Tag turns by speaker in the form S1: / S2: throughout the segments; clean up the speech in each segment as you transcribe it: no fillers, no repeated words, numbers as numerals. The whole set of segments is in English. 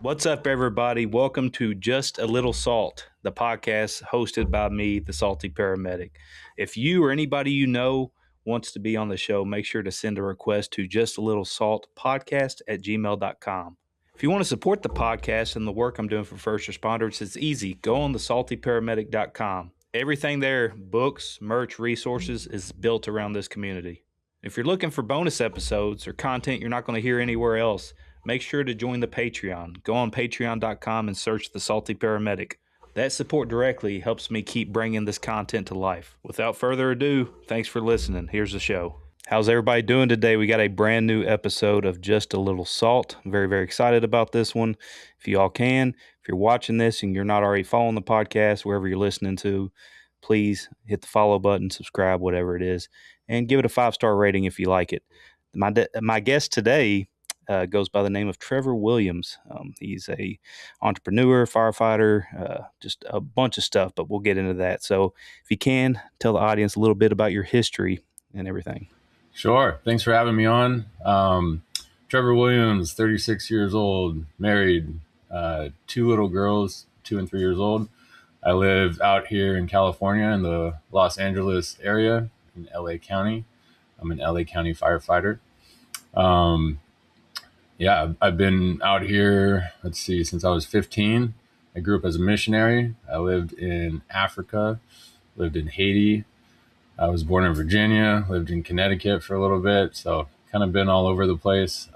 S1: What's up, everybody? Welcome to Just a Little Salt, the podcast hosted by me, the Salty Paramedic. If you or anybody you know wants to be on the show, make sure to send a request to justalittle.saltpodcast@gmail.com. If you want to support the podcast and the work I'm doing for first responders, it's easy. Go on the saltyparamedic.com. Everything there, books, merch, resources, is built around this community. If you're looking for bonus episodes or content you're not going to hear anywhere else, make sure to join the Patreon. Go on patreon.com and search the Salty Paramedic. That support directly helps me keep bringing this content to life. Without further ado, thanks for listening. Here's the show. How's everybody doing today? We got a brand new episode of Just a Little Salt. I'm very, very excited about this one. If you all can, if you're watching this and you're not already following the podcast, wherever you're listening to, please hit the follow button, subscribe, whatever it is, and give it a 5-star rating if you like it. My guest today goes by the name of Trevor Williams. He's a entrepreneur, firefighter, just a bunch of stuff, but we'll get into that. So if you can, tell the audience a little bit about your history and everything.
S2: Sure. Thanks for having me on. Trevor Williams, 36 years old, married, 2 little girls, 2 and 3 years old. I live out here in California in the Los Angeles area in LA County. I'm an LA County firefighter. I've been out here, since I was 15. I grew up as a missionary. I lived in Africa, lived in Haiti. I was born in Virginia, lived in Connecticut for a little bit, so kind of been all over the place.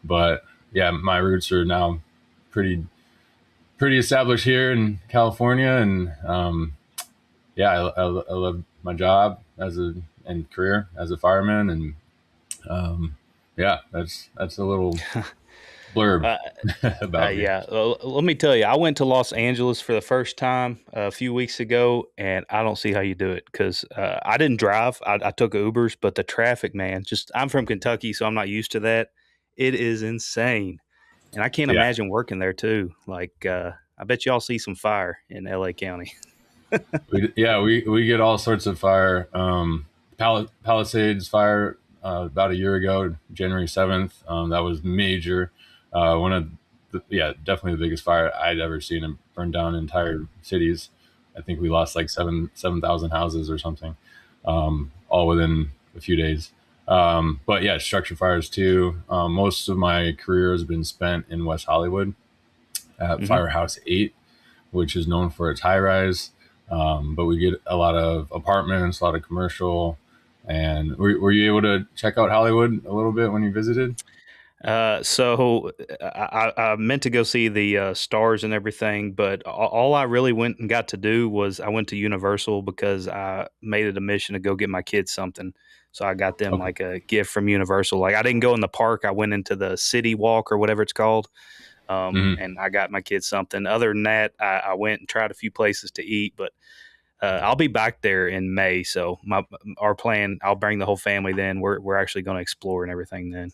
S2: But my roots are now pretty established here in California, and I love my job and career as a fireman, and that's a little blurb about me.
S1: Let me tell you, I went to Los Angeles for the first time a few weeks ago, and I don't see how you do it because I didn't drive. I took Ubers, but the traffic, man, I'm from Kentucky, so I'm not used to that. It is insane. And I can't imagine working there too. Like, I bet y'all see some fire in LA County.
S2: we get all sorts of fire. Palisades fire about a year ago, January 7th. That was major. Definitely the biggest fire I'd ever seen, and burned down entire cities. I think we lost like 7,000 houses or something, all within a few days. Structure fires too. Most of my career has been spent in West Hollywood at Firehouse 8, which is known for its high rise. But we get a lot of apartments, a lot of commercial. And were you able to check out Hollywood a little bit when you visited?
S1: So I meant to go see the stars and everything, but all I really went and got to do was I went to Universal because I made it a mission to go get my kids something. So I got them like a gift from Universal. Like I didn't go in the park. I went into the City Walk or whatever it's called. And I got my kids something. Other than that, I went and tried a few places to eat, but I'll be back there in May. So our plan, I'll bring the whole family then. We're actually going to explore and everything then.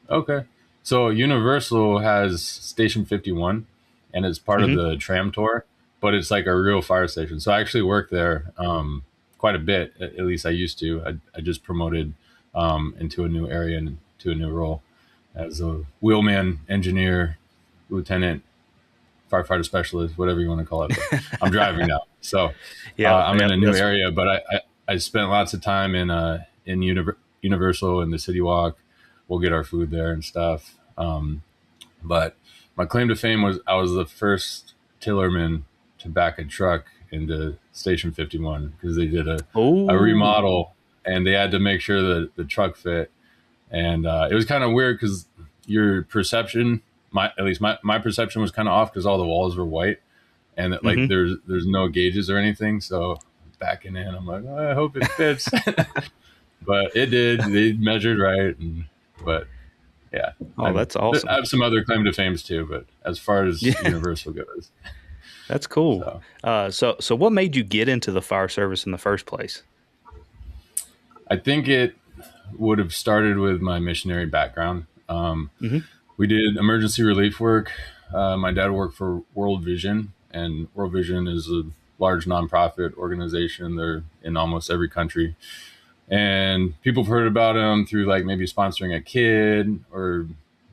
S2: Okay. So Universal has Station 51, and it's part of the tram tour, but it's like a real fire station. So I actually worked there quite a bit. At least I used to. I just promoted into a new area and to a new role as a wheelman, engineer, lieutenant, firefighter specialist, whatever you want to call it. But I'm driving now. So I'm in a new area, but I spent lots of time in Universal and the City Walk. We'll get our food there and stuff. But my claim to fame was I was the first tillerman to back a truck into Station 51 because they did a remodel, and they had to make sure that the truck fit. And it was kind of weird because your perception, at least my perception was kind of off because all the walls were white, and that, like there's no gauges or anything. So backing in, I'm like, I hope it fits. But it did. They measured right. But yeah.
S1: That's awesome.
S2: I have some other claim to fames too, but as far as Universal goes.
S1: That's cool. So what made you get into the fire service in the first place?
S2: I think it would have started with my missionary background. We did emergency relief work. My dad worked for World Vision, and World Vision is a large nonprofit organization. They're in almost every country. And people have heard about them through like maybe sponsoring a kid, or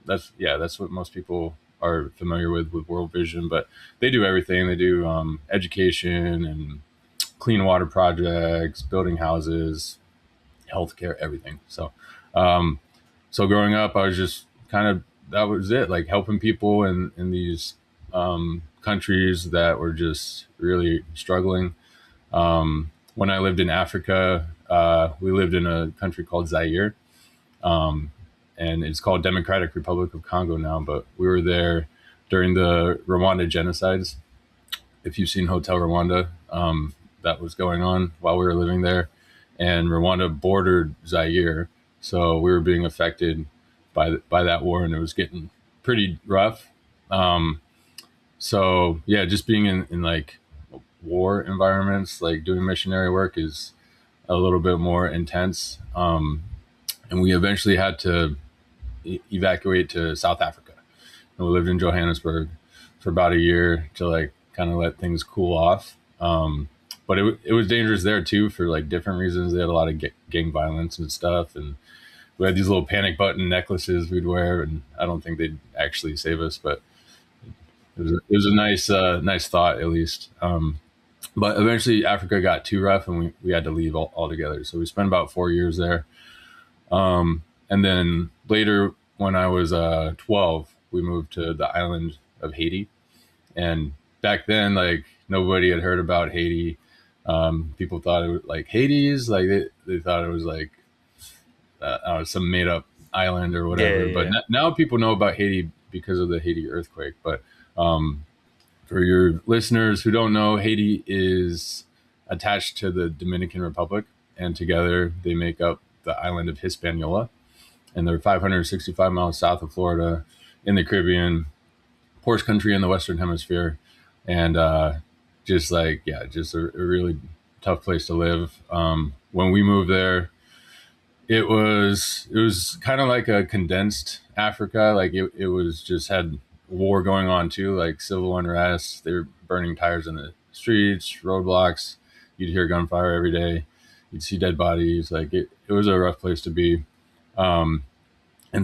S2: that's what most people are familiar with World Vision, but they do everything. They do education and clean water projects, building houses, healthcare, everything. Um, so growing up, I was just kind of, that was it, like helping people in these countries that were just really struggling. When I lived in Africa, we lived in a country called Zaire, um, and it's called Democratic Republic of Congo now. But we were there during the Rwanda genocides. If you've seen Hotel Rwanda, that was going on while we were living there, and Rwanda bordered Zaire, so we were being affected by that war, and it was getting pretty rough. Um, so yeah, just being in like war environments, like doing missionary work, is a little bit more intense. And we eventually had to evacuate to South Africa. And we lived in Johannesburg for about a year to like kind of let things cool off. But it was dangerous there too for like different reasons. They had a lot of gang violence and stuff, and we had these little panic button necklaces we'd wear, and I don't think they'd actually save us, but it was a nice thought at least. But eventually Africa got too rough, and we had to leave altogether. So we spent about 4 years there. And then later, when I was 12, we moved to the island of Haiti. And back then, like nobody had heard about Haiti. People thought it was like Hades, like they thought it was like some made up island or whatever. But now people know about Haiti because of the Haiti earthquake. But for your listeners who don't know, Haiti is attached to the Dominican Republic, and together they make up the island of Hispaniola. And they're 565 miles south of Florida in the Caribbean, poorest country in the Western Hemisphere. And just a really tough place to live. When we moved there, it was kind of like a condensed Africa. Like it was just had war going on too, like civil unrest. They were burning tires in the streets, roadblocks. You'd hear gunfire every day. You'd see dead bodies. Like it was a rough place to be. And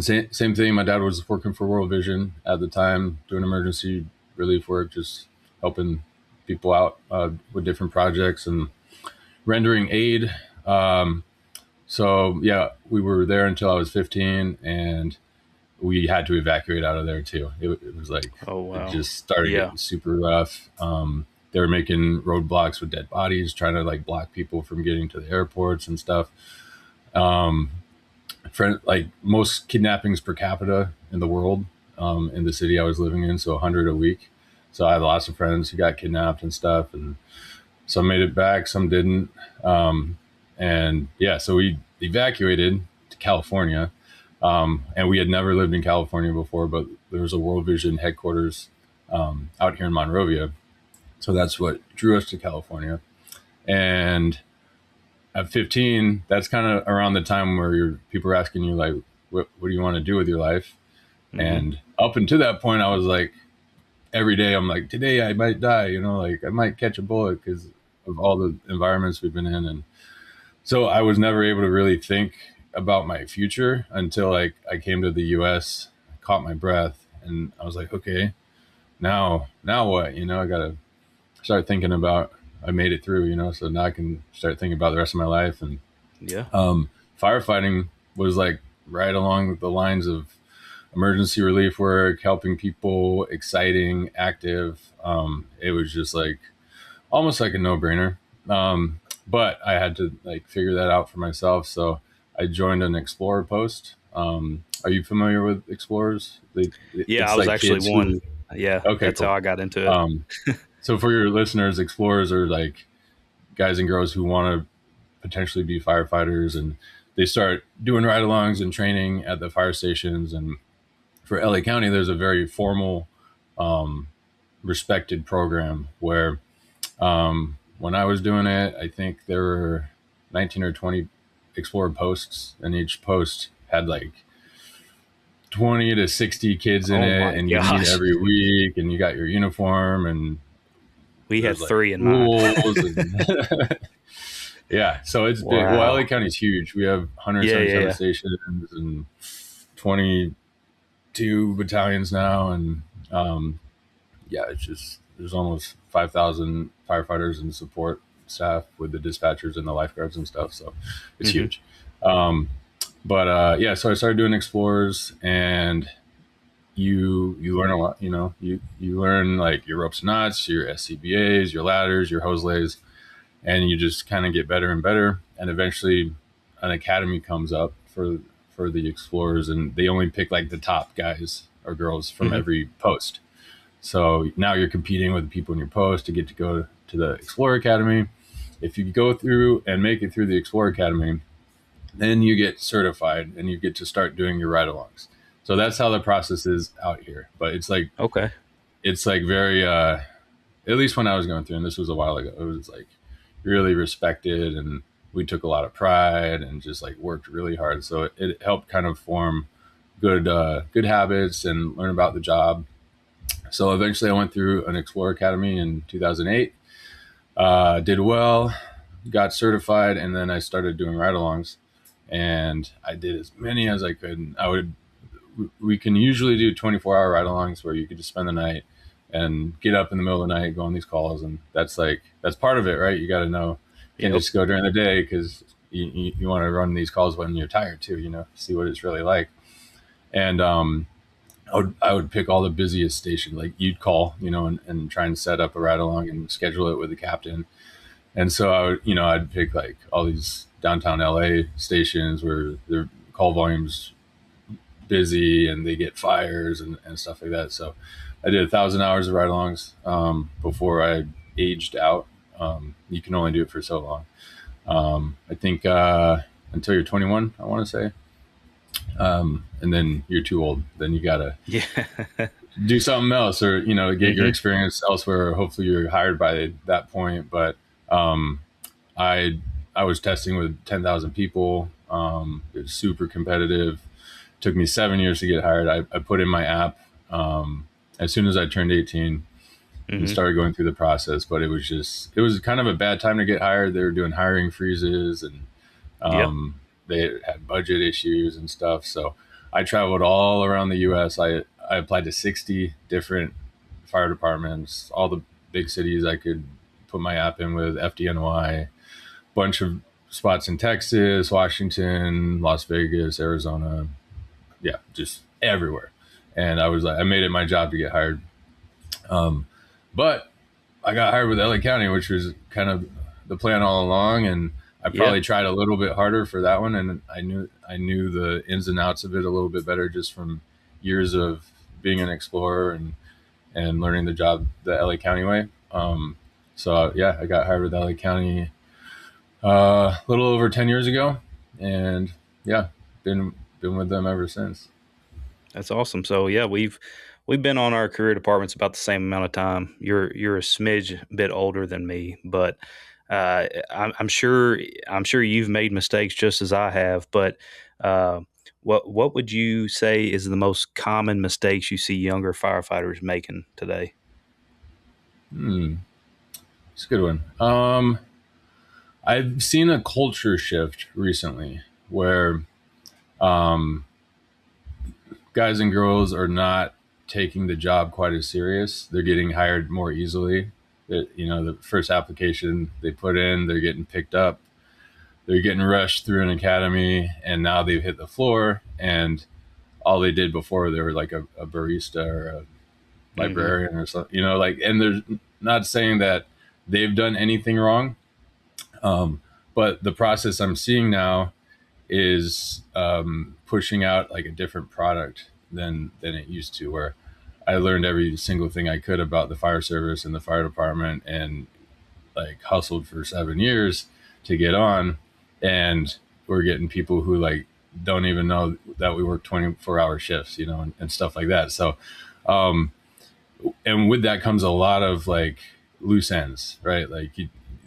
S2: same thing. My dad was working for World Vision at the time, doing emergency relief work, just helping people out with different projects and rendering aid. So yeah, we were there until I was 15, and we had to evacuate out of there too. It was like,
S1: oh wow,
S2: it just started getting super rough. They were making roadblocks with dead bodies, trying to like block people from getting to the airports and stuff. Like most kidnappings per capita in the world, in the city I was living in, so 100 a week. So I had lots of friends who got kidnapped and stuff, and some made it back, some didn't. And yeah, so we evacuated to California. And we had never lived in California before, but there was a World Vision headquarters out here in Monrovia. So that's what drew us to California. And at 15, that's kind of around the time where people are asking you, like, what do you want to do with your life? Mm-hmm. And up until that point, I was like, every day, I'm like, today I might die, like I might catch a bullet because of all the environments we've been in. And so I was never able to really think about my future until like I came to the US, caught my breath, and I was like, okay, now what? I gotta start thinking about, I made it through, so now I can start thinking about the rest of my life. And firefighting was like right along the lines of emergency relief work, helping people, exciting, active. It was just like almost like a no-brainer. But I had to like figure that out for myself. So I joined an Explorer post. Are you familiar with Explorers?
S1: I was like actually one. Yeah. Okay. That's cool. How I got into it.
S2: So for your listeners, Explorers are like guys and girls who want to potentially be firefighters, and they start doing ride-alongs and training at the fire stations. And for LA County, there's a very formal, respected program where when I was doing it, I think there were 19 or 20 Explorer posts, and each post had like 20 to 60 kids in it, and you meet every week, and you got your uniform, and
S1: we had like 3 in mine.
S2: Yeah, so it's big. Well, LA County is huge. We have 177 stations and 20 2 battalions now, and yeah, it's just there's almost 5,000 firefighters and support staff with the dispatchers and the lifeguards and stuff. So it's
S1: Hmm.
S2: huge. Um, but yeah, so I started doing explorers, and you learn a lot. You learn like your ropes and knots, your SCBAs, your ladders, your hose lays, and you just kind of get better and better. And eventually, an academy comes up for the explorers, and they only pick like the top guys or girls from
S1: Hmm.
S2: every post. So now you're competing with the people in your post to get to go to the Explorer Academy. If you go through and make it through the Explorer Academy, then you get certified and you get to start doing your ride-alongs. So that's how the process is out here. But
S1: Okay.
S2: it's like very at least when I was going through, and this was a while ago, it was like really respected, and we took a lot of pride and just like worked really hard. So it helped kind of form good habits and learn about the job. So eventually I went through an Explorer Academy in 2008, did well, got certified, and then I started doing ride-alongs, and I did as many as I could. We can usually do 24-hour ride-alongs where you could just spend the night and get up in the middle of the night, go on these calls, and that's part of it, right? You got to know you can't
S1: Yep.
S2: just go during the day because you want to run these calls when you're tired too, see what it's really like. And I would pick all the busiest stations. Like you'd call, and try and set up a ride along and schedule it with the captain. And so I'd pick like all these downtown LA stations where their call volumes busy and they get fires and stuff like that. So I did 1,000 hours of ride-alongs before I aged out. You can only do it for so long. I think until you're 21, I want to say. And then you're too old. Then you gotta
S1: Yeah.
S2: do something else, or get your
S1: Hmm.
S2: experience elsewhere. Or hopefully, you're hired by that point. But um, I I was testing with 10,000 people. It was super competitive. Took me 7 years to get hired. I put in my app as soon as I turned 18 and
S1: Hmm.
S2: started going through the process. But it was kind of a bad time to get hired. They were doing hiring freezes, and
S1: Yeah.
S2: um, they had budget issues and stuff. So I traveled all around the U.S. I applied to 60 different fire departments, all the big cities I could put my app in with, FDNY, bunch of spots in Texas, Washington, Las Vegas, Arizona. Yeah, just everywhere. And I made it my job to get hired. Um, but I got hired with LA County, which was kind of the plan all along. And I
S1: Yeah.
S2: probably tried a little bit harder for that one. And I knew the ins and outs of it a little bit better just from years of being an explorer and learning the job the LA County way. So yeah, I got hired with LA County a little over 10 years ago, and yeah, been with them ever since.
S1: That's awesome. So yeah, we've been on our career departments about the same amount of time. You're a smidge bit older than me, but I'm sure you've made mistakes just as I have. But uh, what would you say is the most common mistakes you see younger firefighters making today?
S2: Hmm, it's a good one. I've seen a culture shift recently where um, guys and girls are not taking the job quite as serious. They're getting hired more easily. The first application they put in, they're getting picked up. They're getting rushed through an academy, and now they've hit the floor. And all they did before, they were like a barista or a
S1: Hmm.
S2: librarian or something. And they're not saying that they've done anything wrong, but the process I'm seeing now is pushing out like a different product than it used to, where I learned every single thing I could about the fire service and the fire department, and like hustled for 7 years to get on. And we're getting people who like don't even know that we work 24-hour shifts, and stuff like that. So um and with that comes a lot of like loose ends, right? Like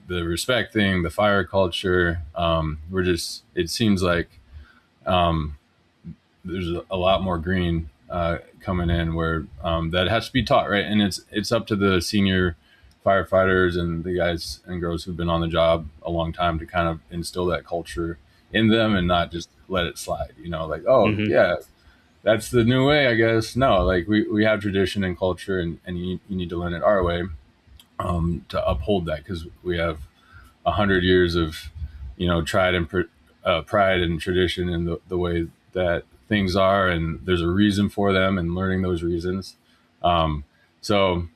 S2: the respect thing, the fire culture. It seems like um, there's a lot more green coming in where that has to be taught, right? And it's up to the senior firefighters and the guys and girls who've been on the job a long time to kind of instill that culture in them and not just let it slide. Like, oh
S1: Hmm.
S2: yeah, that's the new way, I guess. No, like we have tradition and culture, and you need to learn it our way, to uphold that, because we have 100 years of, tried and pride and tradition in the way that things are, and there's a reason for them, and learning those reasons. Um, so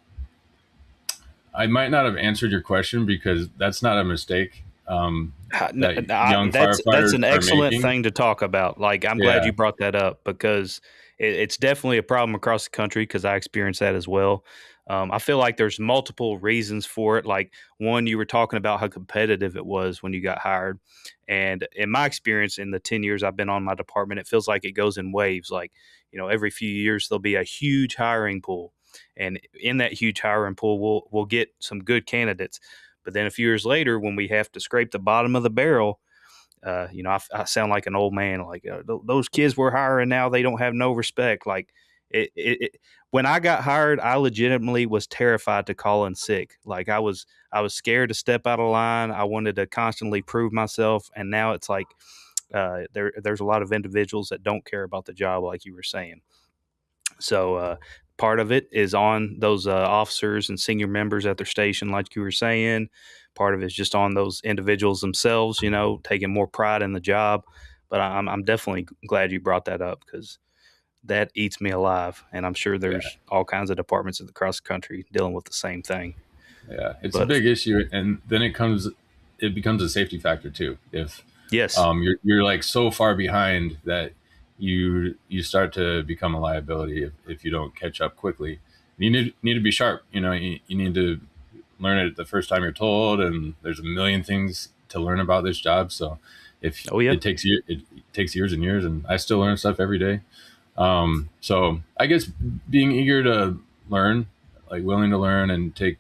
S2: I might not have answered your question, because that's not a mistake, that young
S1: That's
S2: firefighters
S1: an
S2: are
S1: excellent
S2: making.
S1: thing to talk about. Like, I'm glad
S2: Yeah.
S1: you brought that up because it's definitely a problem across the country because I experienced that as well. I feel like there's multiple reasons for it. Like, one, you were talking about how competitive it was when you got hired. And in my experience, in the 10 years I've been on my department, it feels like it goes in waves. Like, every few years there'll be a huge hiring pool. And in that huge hiring pool, we'll get some good candidates. But then a few years later, when we have to scrape the bottom of the barrel, I sound like an old man. Like, those kids we're hiring now, they don't have no respect. Like, when I got hired, I legitimately was terrified to call in sick. Like, I was scared to step out of line. I wanted to constantly prove myself, and now it's like there's a lot of individuals that don't care about the job, like you were saying. So part of it is on those officers and senior members at their station, like you were saying. Part of it is just on those individuals themselves, taking more pride in the job. But I'm definitely glad you brought that up because that eats me alive. And I'm sure
S2: Yeah.
S1: there's all kinds of departments across the country dealing with the same thing.
S2: Yeah, it's a
S1: But
S2: big issue, and then it becomes a safety factor too. If
S1: yes,
S2: you're like so far behind that you start to become a liability if you don't catch up quickly. You need to be sharp. You need to learn it the first time you're told, and there's a million things to learn about this job. So if
S1: oh yeah,
S2: it takes years and years, and I still learn stuff every day. So I guess being eager to learn, like willing to learn and take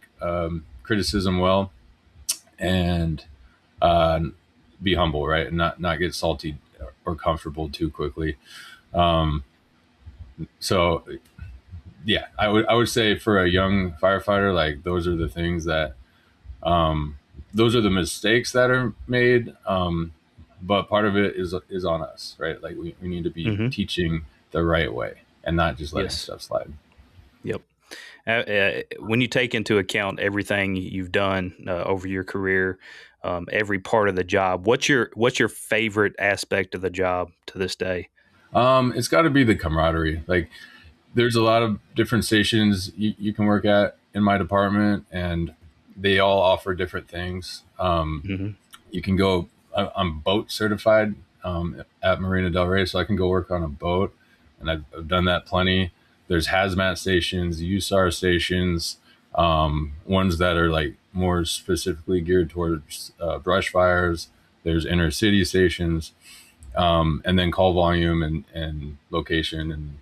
S2: criticism well, and uh, be humble, right, and not get salty or comfortable too quickly. Um, so yeah, I would say for a young firefighter, like those are the things that those are the mistakes that are made. But part of it is on us, right? Like we need to be
S1: hmm
S2: teaching the right way and not just letting
S1: yes,
S2: stuff slide.
S1: yep. When you take into account everything you've done over your career, every part of the job, what's your favorite aspect of the job to this day?
S2: It's got to be the camaraderie. Like there's a lot of different stations you can work at in my department, and they all offer different things.
S1: hmm
S2: You can go. I'm boat certified at Marina Del Rey, so I can go work on a boat, and I've done that plenty. There's hazmat stations, USAR stations, ones that are like more specifically geared towards brush fires. There's inner city stations, and then call volume and location and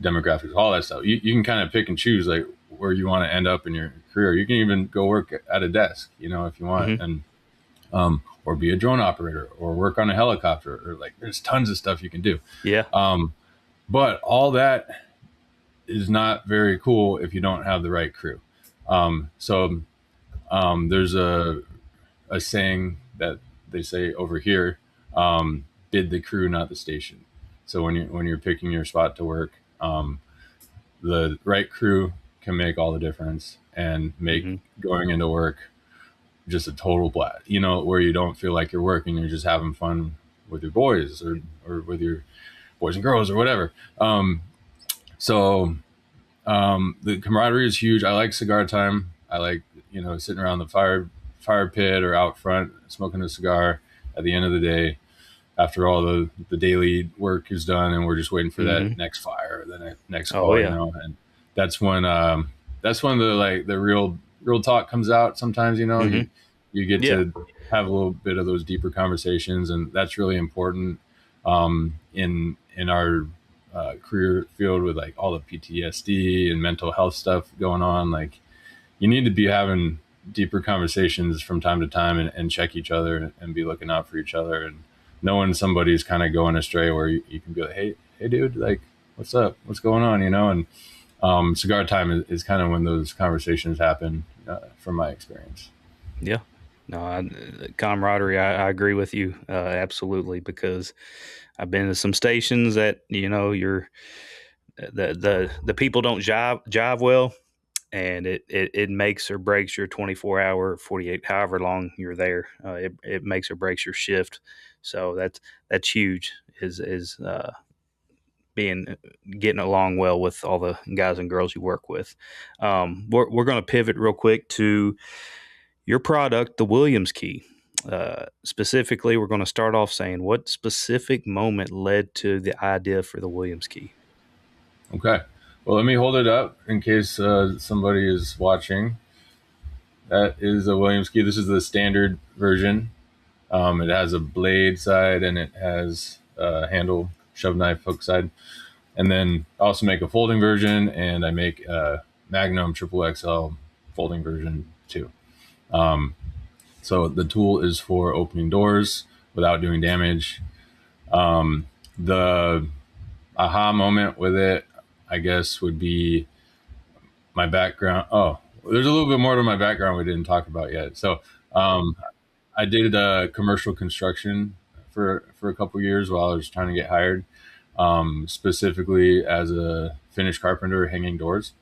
S2: demographics, all that stuff. You can kind of pick and choose like where you want to end up in your career. You can even go work at a desk, if you want,
S1: hmm
S2: and or be a drone operator or work on a helicopter, or like there's tons of stuff you can do.
S1: Yeah.
S2: But all that is not very cool if you don't have the right crew. So there's a saying that they say over here, bid the crew, not the station. So when you're picking your spot to work, the right crew can make all the difference and make
S1: hmm
S2: going into work just a total blast. Where you don't feel like you're working, you're just having fun with your boys, or with your boys and girls or whatever. So the camaraderie is huge. I like cigar time. I like sitting around the fire pit or out front smoking a cigar at the end of the day, after all the daily work is done, and we're just waiting for that
S1: hmm
S2: next fire, the next
S1: Oh
S2: call,
S1: yeah.
S2: and that's when the real talk comes out. Sometimes
S1: hmm
S2: you get
S1: Yeah.
S2: to have a little bit of those deeper conversations, and that's really important in our career field, with like all the PTSD and mental health stuff going on. Like you need to be having deeper conversations from time to time, and check each other, and be looking out for each other, and knowing somebody's kind of going astray, where you can be like, hey dude, like what's up, what's going on, and cigar time is kind of when those conversations happen, from my experience.
S1: Yeah. No, camaraderie. I agree with you absolutely, because I've been to some stations that you're the people don't jive well, and it makes or breaks your 24 hour, 48, however long you're there. It makes or breaks your shift. So that's huge. Is being getting along well with all the guys and girls you work with. We're going to pivot real quick to your product, the Williams Key. Specifically, we're going to start off saying what specific moment led to the idea for the Williams Key.
S2: Okay. Well, let me hold it up in case somebody is watching. That is a Williams key. This is the standard version. It has a blade side and it has a handle, shove knife, hook side. And then I also make a folding version, and I make a Magnum Triple XL folding version too. So the tool is for opening doors without doing damage. The aha moment with it, I guess, would be my background. Oh, there's a little bit more to my background we didn't talk about yet. So I did commercial construction for a couple years while I was trying to get hired, specifically as a finished carpenter hanging doors.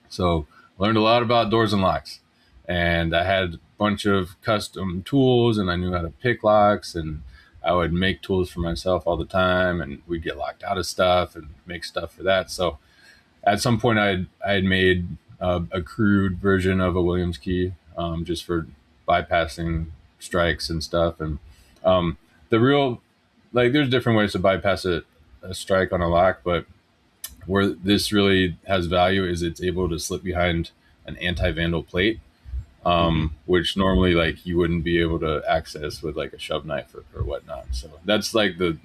S2: So learned a lot about doors and locks, and I had a bunch of custom tools, and I knew how to pick locks, and I would make tools for myself all the time, and we'd get locked out of stuff and make stuff for that. So at some point I had made a crude version of a Williams key, just for bypassing strikes and stuff. And the real, like, there's different ways to bypass a strike on a lock, but where this really has value is it's able to slip behind an anti-vandal plate, which normally like you wouldn't be able to access with like a shove knife or whatnot. So that's like the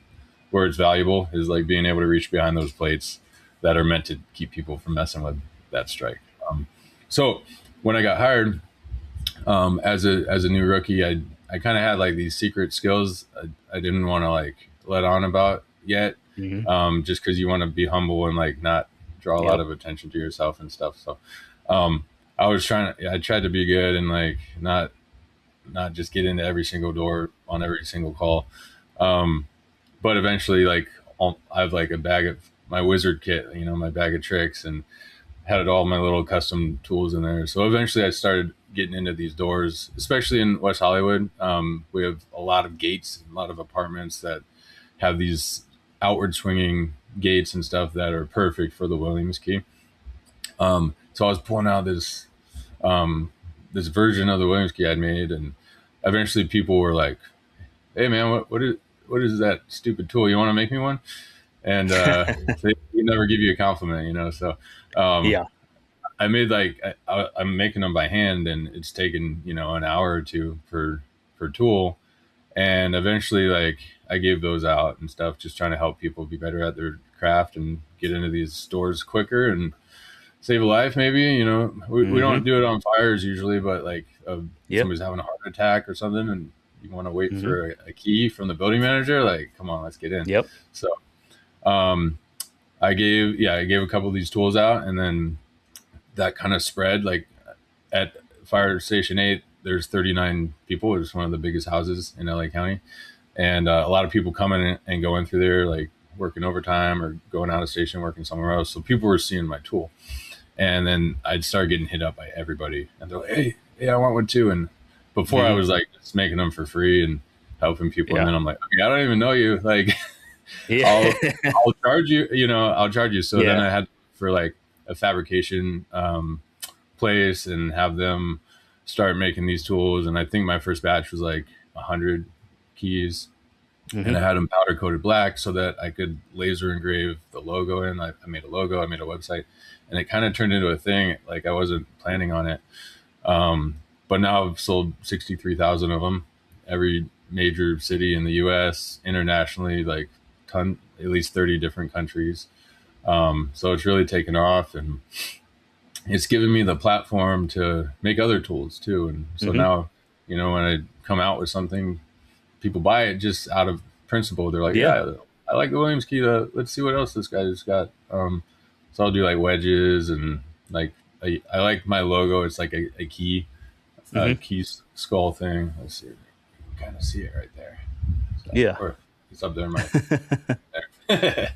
S2: where it's valuable, is like being able to reach behind those plates that are meant to keep people from messing with that strike. So when I got hired as a new rookie, I kind of had like these secret skills I didn't want to like let on about yet, just because you want to be humble and like not draw a lot of attention to yourself and stuff. So I tried to be good and like not just get into every single door on every single call. But eventually, like, I have like a bag of my wizard kit, my bag of tricks, and had all my little custom tools in there. So eventually I started getting into these doors, especially in West Hollywood. We have a lot of gates, a lot of apartments that have these outward swinging gates and stuff that are perfect for the Williams key. So I was pulling out this version of the Williams key I'd made, and eventually people were like, "Hey man, what is that stupid tool? You want to make me one?" And they never give you a compliment, So I made like I'm making them by hand, and it's taken an hour or two per tool, and eventually like I gave those out and stuff, just trying to help people be better at their craft and get into these stores quicker and save a life. Maybe we don't do it on fires usually, but like somebody's having a heart attack or something, and you want to wait for a key from the building manager, like, come on, let's get in. So I gave a couple of these tools out, and then that kind of spread. Like at Fire Station 8, there's 39 people. It's one of the biggest houses in LA County, and a lot of people coming and going through there, like working overtime or going out of station, working somewhere else. So people were seeing my tool, and then I'd start getting hit up by everybody, and they're like, hey, I want one too. And before I was like just making them for free and helping people, and then I'm like, okay, I don't even know you, like. I'll charge you, I'll charge you. So then I had for like a fabrication place and have them start making these tools. And I think my first batch was like 100 keys, and I had them powder coated black so that I could laser engrave the logo in. I made a logo, I made a website, and it kind of turned into a thing. Like I wasn't planning on it. But now I've sold 63,000 of them, every major city in the US, internationally, like at least 30 different countries. So it's really taken off, and it's given me the platform to make other tools too. And so now, when I come out with something, people buy it just out of principle. They're like, yeah, I like the Williams key. Let's see what else this guy's got. So I'll do like wedges, and like I like my logo. It's like a key.
S1: Mm-hmm.
S2: key skull thing. Let's see, you can kind of see it right there. So,
S1: Yeah.
S2: or it's up there, my there.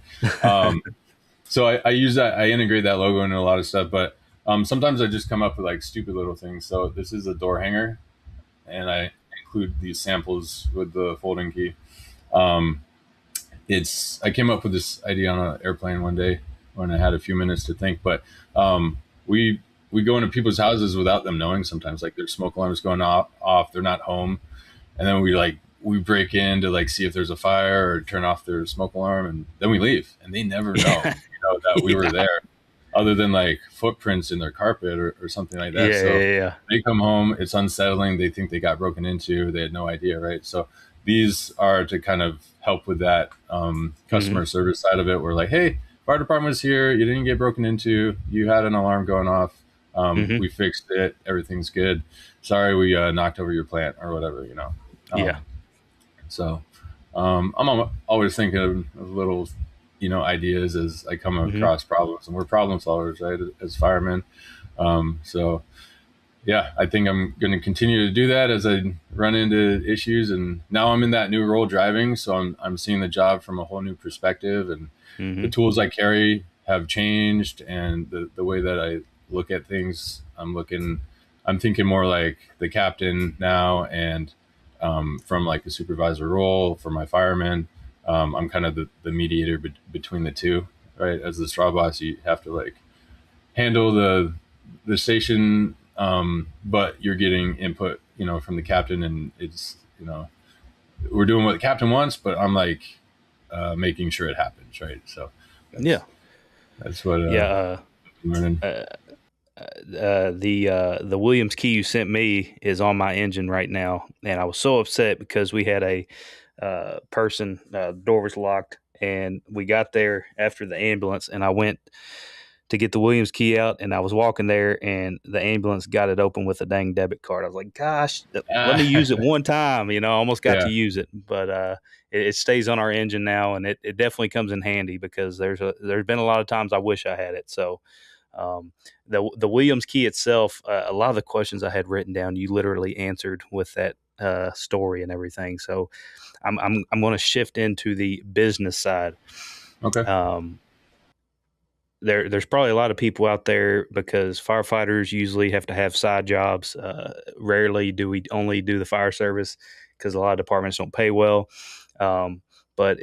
S2: So I use that. I integrate that logo into a lot of stuff, but sometimes I just come up with like stupid little things. So this is a door hanger, and I include these samples with the folding key. Um, I came up with this idea on an airplane one day when I had a few minutes to think, but we we go into people's houses without them knowing sometimes, like their smoke alarm's going off, they're not home, and then we break in to like see if there's a fire or turn off their smoke alarm, and then we leave, and they never know,
S1: Yeah.
S2: that we were
S1: Yeah.
S2: there, other than like footprints in their carpet or something like that.
S1: Yeah.
S2: So
S1: Yeah.
S2: they come home, it's unsettling. They think they got broken into. They had no idea, right? So these are to kind of help with that
S1: Mm-hmm.
S2: customer service side of it. We're like, hey, fire department was here. You didn't get broken into. You had an alarm going off.
S1: Mm-hmm.
S2: We fixed it. Everything's good. Sorry, we knocked over your plant or whatever.
S1: Yeah.
S2: Um, so I'm always thinking of little, ideas as I come
S1: Mm-hmm.
S2: across problems, and we're problem solvers, right? As firemen. So yeah, I think I'm going to continue to do that as I run into issues. And now I'm in that new role driving, so I'm seeing the job from a whole new perspective, and the
S1: Mm-hmm.
S2: tools I carry have changed, and the way that I look at things, I'm thinking more like the captain now, and from like a supervisor role for my firemen. I'm kind of the mediator between the two, right? As the straw boss, you have to like handle the station, but you're getting input, from the captain, and it's, we're doing what the captain wants, but I'm like making sure it happens, right? So
S1: Yeah.
S2: that's what
S1: Yeah.
S2: I'm learning.
S1: Uh, the Williams key you sent me is on my engine right now, and I was so upset because we had a person, door was locked, and we got there after the ambulance, and I went to get the Williams key out, and I was walking there, and the ambulance got it open with a dang debit card. I was like, "Gosh, let me use it one time." I almost got to
S2: Yeah,
S1: use it, but it stays on our engine now, and it definitely comes in handy because there's been a lot of times I wish I had it. So the Williams key itself, a lot of the questions I had written down, you literally answered with that story and everything. So I'm going to shift into the business side.
S2: okay.
S1: Um, there's probably a lot of people out there because firefighters usually have to have side jobs. Rarely do we only do the fire service because a lot of departments don't pay well. Um, but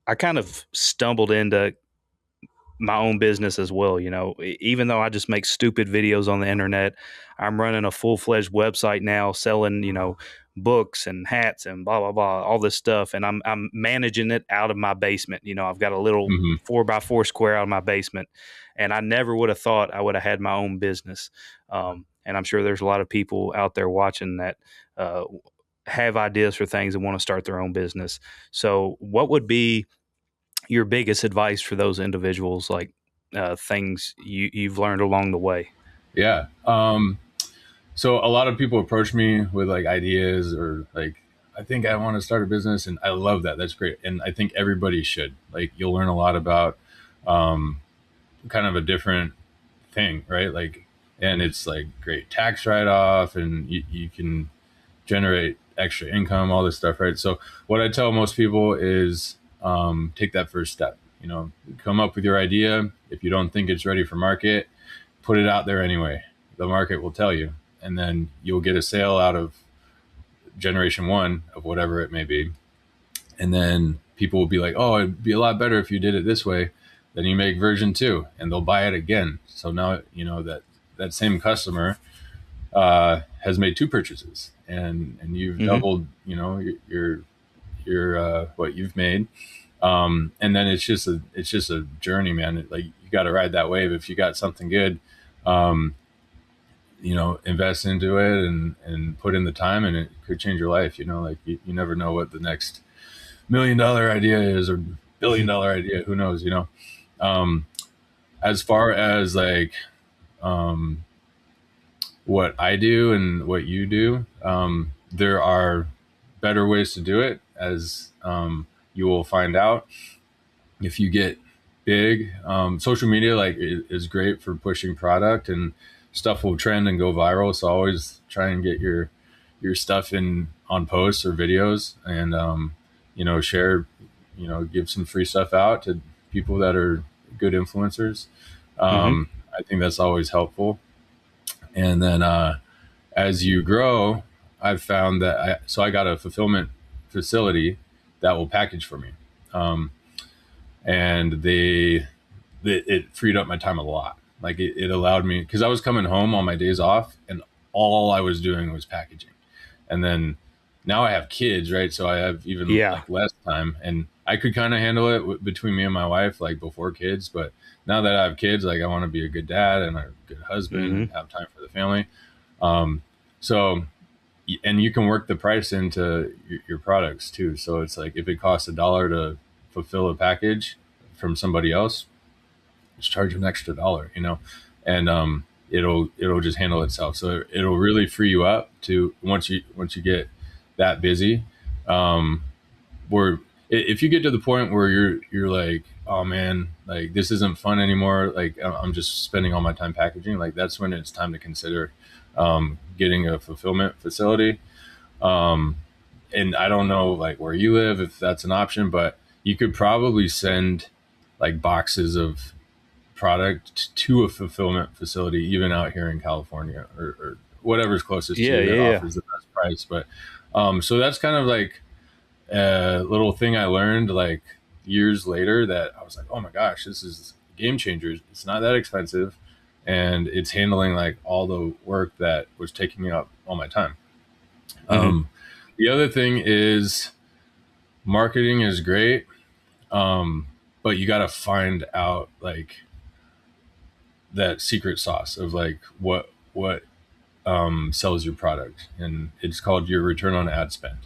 S1: I kind of stumbled into my own business as well. Even though I just make stupid videos on the internet, I'm running a full fledged website now selling, books and hats and blah, blah, blah, all this stuff. And I'm managing it out of my basement. I've got a little
S2: Hmm.
S1: 4x4 square out of my basement. And I never would have thought I would have had my own business. And I'm sure there's a lot of people out there watching that, have ideas for things and want to start their own business. So what would be your biggest advice for those individuals, like things you've learned along the way?
S2: Yeah. So a lot of people approach me with like ideas, or like, I think I want to start a business, and I love that. That's great. And I think everybody should. Like, you'll learn a lot about um, kind of a different thing, right? Like, and it's like great tax write off, and you can generate extra income, all this stuff, right? So what I tell most people is take that first step. Come up with your idea. If you don't think it's ready for market, put it out there anyway. The market will tell you, and then you'll get a sale out of generation one of whatever it may be. And then people will be like, oh, it'd be a lot better if you did it this way. Then you make version two, and they'll buy it again. So now that same customer has made two purchases, and you've
S1: Mm-hmm.
S2: doubled your what you've made. And then it's just a journey, man. Like, you got to ride that wave. If you got something good, um, invest into it, and put in the time, and it could change your life. Like, you never know what the next $1 million idea is, or $1 billion idea. Who knows? Um, as far as like um, what I do and what you do, there are better ways to do it, as you will find out if you get big. Social media, like, is great for pushing product, and stuff will trend and go viral. So always try and get your stuff in on posts or videos, and share, give some free stuff out to people that are good influencers.
S1: Mm-hmm.
S2: I think that's always helpful. And then as you grow, I've found that I got a fulfillment facility that will package for me. And it freed up my time a lot. Like it allowed me, because I was coming home on my days off and all I was doing was packaging. And then now I have kids, right? So I have even
S1: Yeah.
S2: like less time, and I could kind of handle it between me and my wife, like before kids. But now that I have kids, like I want to be a good dad and a good husband
S1: Mm-hmm.
S2: and have time for the family. Um, so, and you can work the price into your products too. So it's like if it costs $1 to fulfill a package from somebody else, just charge an extra $1, and it'll just handle itself. So it'll really free you up to once you get that busy. Where if you get to the point where you're like, oh man, like this isn't fun anymore, like I'm just spending all my time packaging, like that's when it's time to consider getting a fulfillment facility. um, and I don't know like where you live, if that's an option, but you could probably send like boxes of product to a fulfillment facility, even out here in California, or whatever's closest to
S1: Yeah.
S2: you that
S1: Yeah. Yeah.
S2: offers the best price. But so that's kind of like a little thing I learned like years later that I was like, oh my gosh, this is a game changer. It's not that expensive, and it's handling like all the work that was taking up all my time.
S1: Mm-hmm.
S2: Um, the other thing is marketing is great, but you got to find out like that secret sauce of like what sells your product, and it's called your return on ad spend.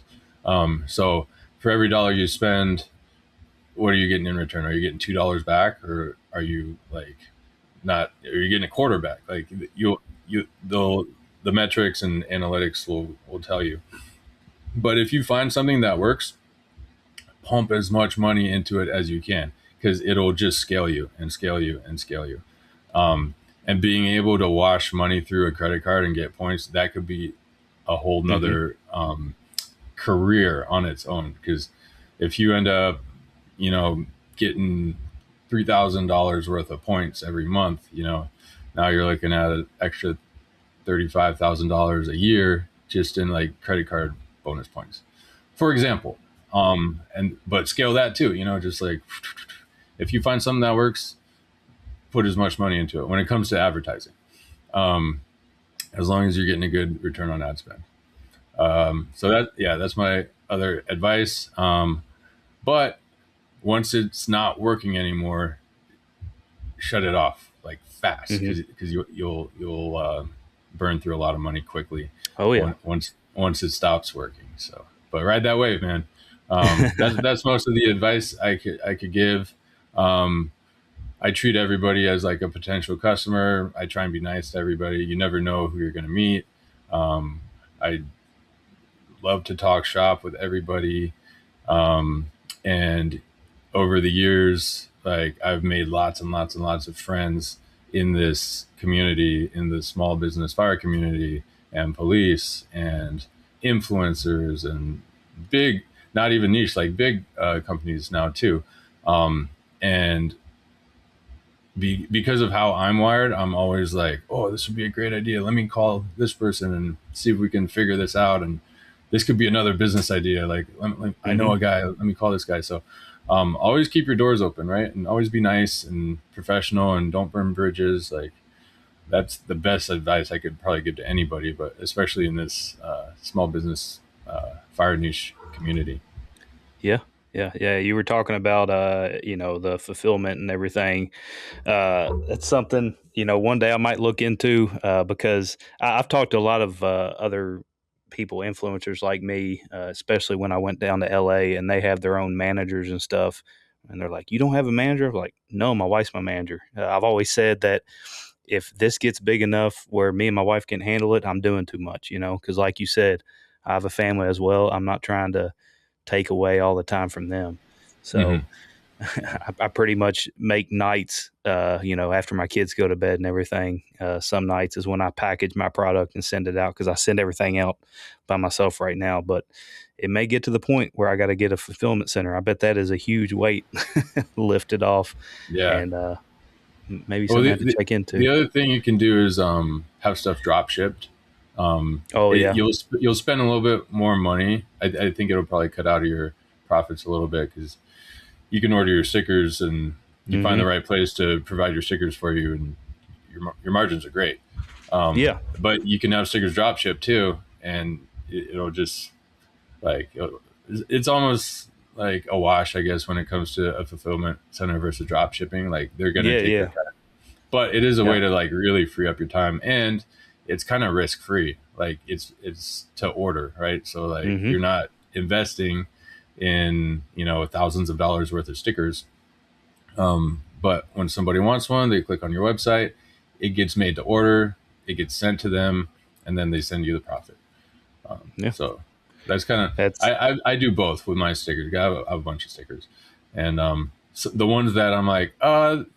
S2: So for every dollar you spend, what are you getting in return? Are you getting $2 back, or are you like not? Are you getting a quarter back? Like the metrics and analytics will tell you. But if you find something that works, pump as much money into it as you can, because it'll just scale you and scale you and scale you. And being able to wash money through a credit card and get points, that could be a whole
S1: Mm-hmm.
S2: nother career on its own. Because if you end up, getting $3,000 worth of points every month, now you're looking at an extra $35,000 a year just in like credit card bonus points, for example. But scale that too, just like if you find something that works, put as much money into it when it comes to advertising, um, as long as you're getting a good return on ad spend. So that's my other advice. But once it's not working anymore, shut it off like fast,
S1: Mm-hmm.
S2: because you'll burn through a lot of money quickly
S1: Oh yeah.
S2: once it stops working. So, but ride that wave, man. That's most of the advice I could give. Um, I treat everybody as like a potential customer. I try and be nice to everybody. You never know who you're going to meet. I love to talk shop with everybody. And over the years, like I've made lots and lots and lots of friends in this community, in the small business fire community, and police and influencers and big, not even niche, like big companies now too. And because of how I'm wired, I'm always like, oh, this would be a great idea. Let me call this person and see if we can figure this out. And this could be another business idea. Like, I know
S1: Mm-hmm.
S2: a guy, let me call this guy. So always keep your doors open, right? And always be nice and professional and don't burn bridges. Like, that's the best advice I could probably give to anybody, but especially in this small business fire niche community.
S1: Yeah. Yeah. Yeah. You were talking about, the fulfillment and everything. It's something, one day I might look into, because I've talked to a lot of other people, influencers like me, especially when I went down to LA and they have their own managers and stuff. And they're like, you don't have a manager? I'm like, no, my wife's my manager. I've always said that if this gets big enough where me and my wife can handle it, I'm doing too much, because like you said, I have a family as well. I'm not trying to take away all the time from them.
S2: Hmm.
S1: So I pretty much make nights, after my kids go to bed and everything. Some nights is when I package my product and send it out, because I send everything out by myself right now. But it may get to the point where I got to get a fulfillment center. I bet that is a huge weight lifted off,
S2: Yeah.
S1: and maybe
S2: Well,
S1: something I have to check into.
S2: the other thing you can do is have stuff drop shipped.
S1: Oh yeah,
S2: You'll spend a little bit more money. I think it'll probably cut out of your profits a little bit, because you can order your stickers and you find the
S1: hmm
S2: right place to provide your stickers for you, and your margins are great.
S1: yeah,
S2: But you can have stickers drop shipped too, and it'll just like it's almost like a wash, I guess, when it comes to a fulfillment center versus drop shipping. Like, they're going to
S1: yeah,
S2: take their
S1: yeah,
S2: cut, but it is a
S1: yeah.
S2: way to like really free up your time, and it's kind of risk free. Like, it's to order, right? So like,
S1: hmm
S2: you're not investing in thousands of dollars worth of stickers. But when somebody wants one, they click on your website, it gets made to order, it gets sent to them, and then they send you the profit.
S1: Yeah,
S2: So that's kind of
S1: that's
S2: I do both with my stickers. I have a bunch of stickers, and so the ones that I'm like,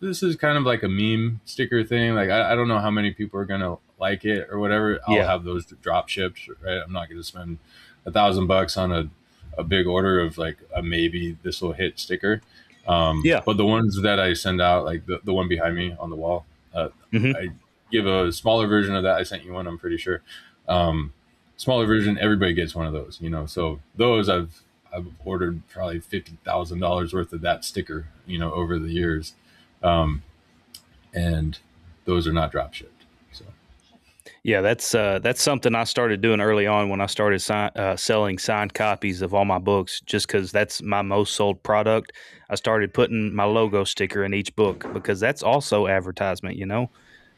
S2: this is kind of like a meme sticker thing. Like, I don't know how many people are gonna like it or whatever. I'll
S1: yeah,
S2: have those drop shipped. Right, I'm not gonna spend $1,000 on a big order of like a maybe this will hit sticker.
S1: yeah.
S2: But the ones that I send out, like the one behind me on the wall,
S1: hmm
S2: I give a smaller version of that. I sent you one, I'm pretty sure. Um, Smaller version, everybody gets one of those, So those I've ordered probably $50,000 worth of that sticker, over the years, and those are not drop shipped. So
S1: Yeah, that's something I started doing early on when I started selling signed copies of all my books, just because that's my most sold product. I started putting my logo sticker in each book, because that's also advertisement.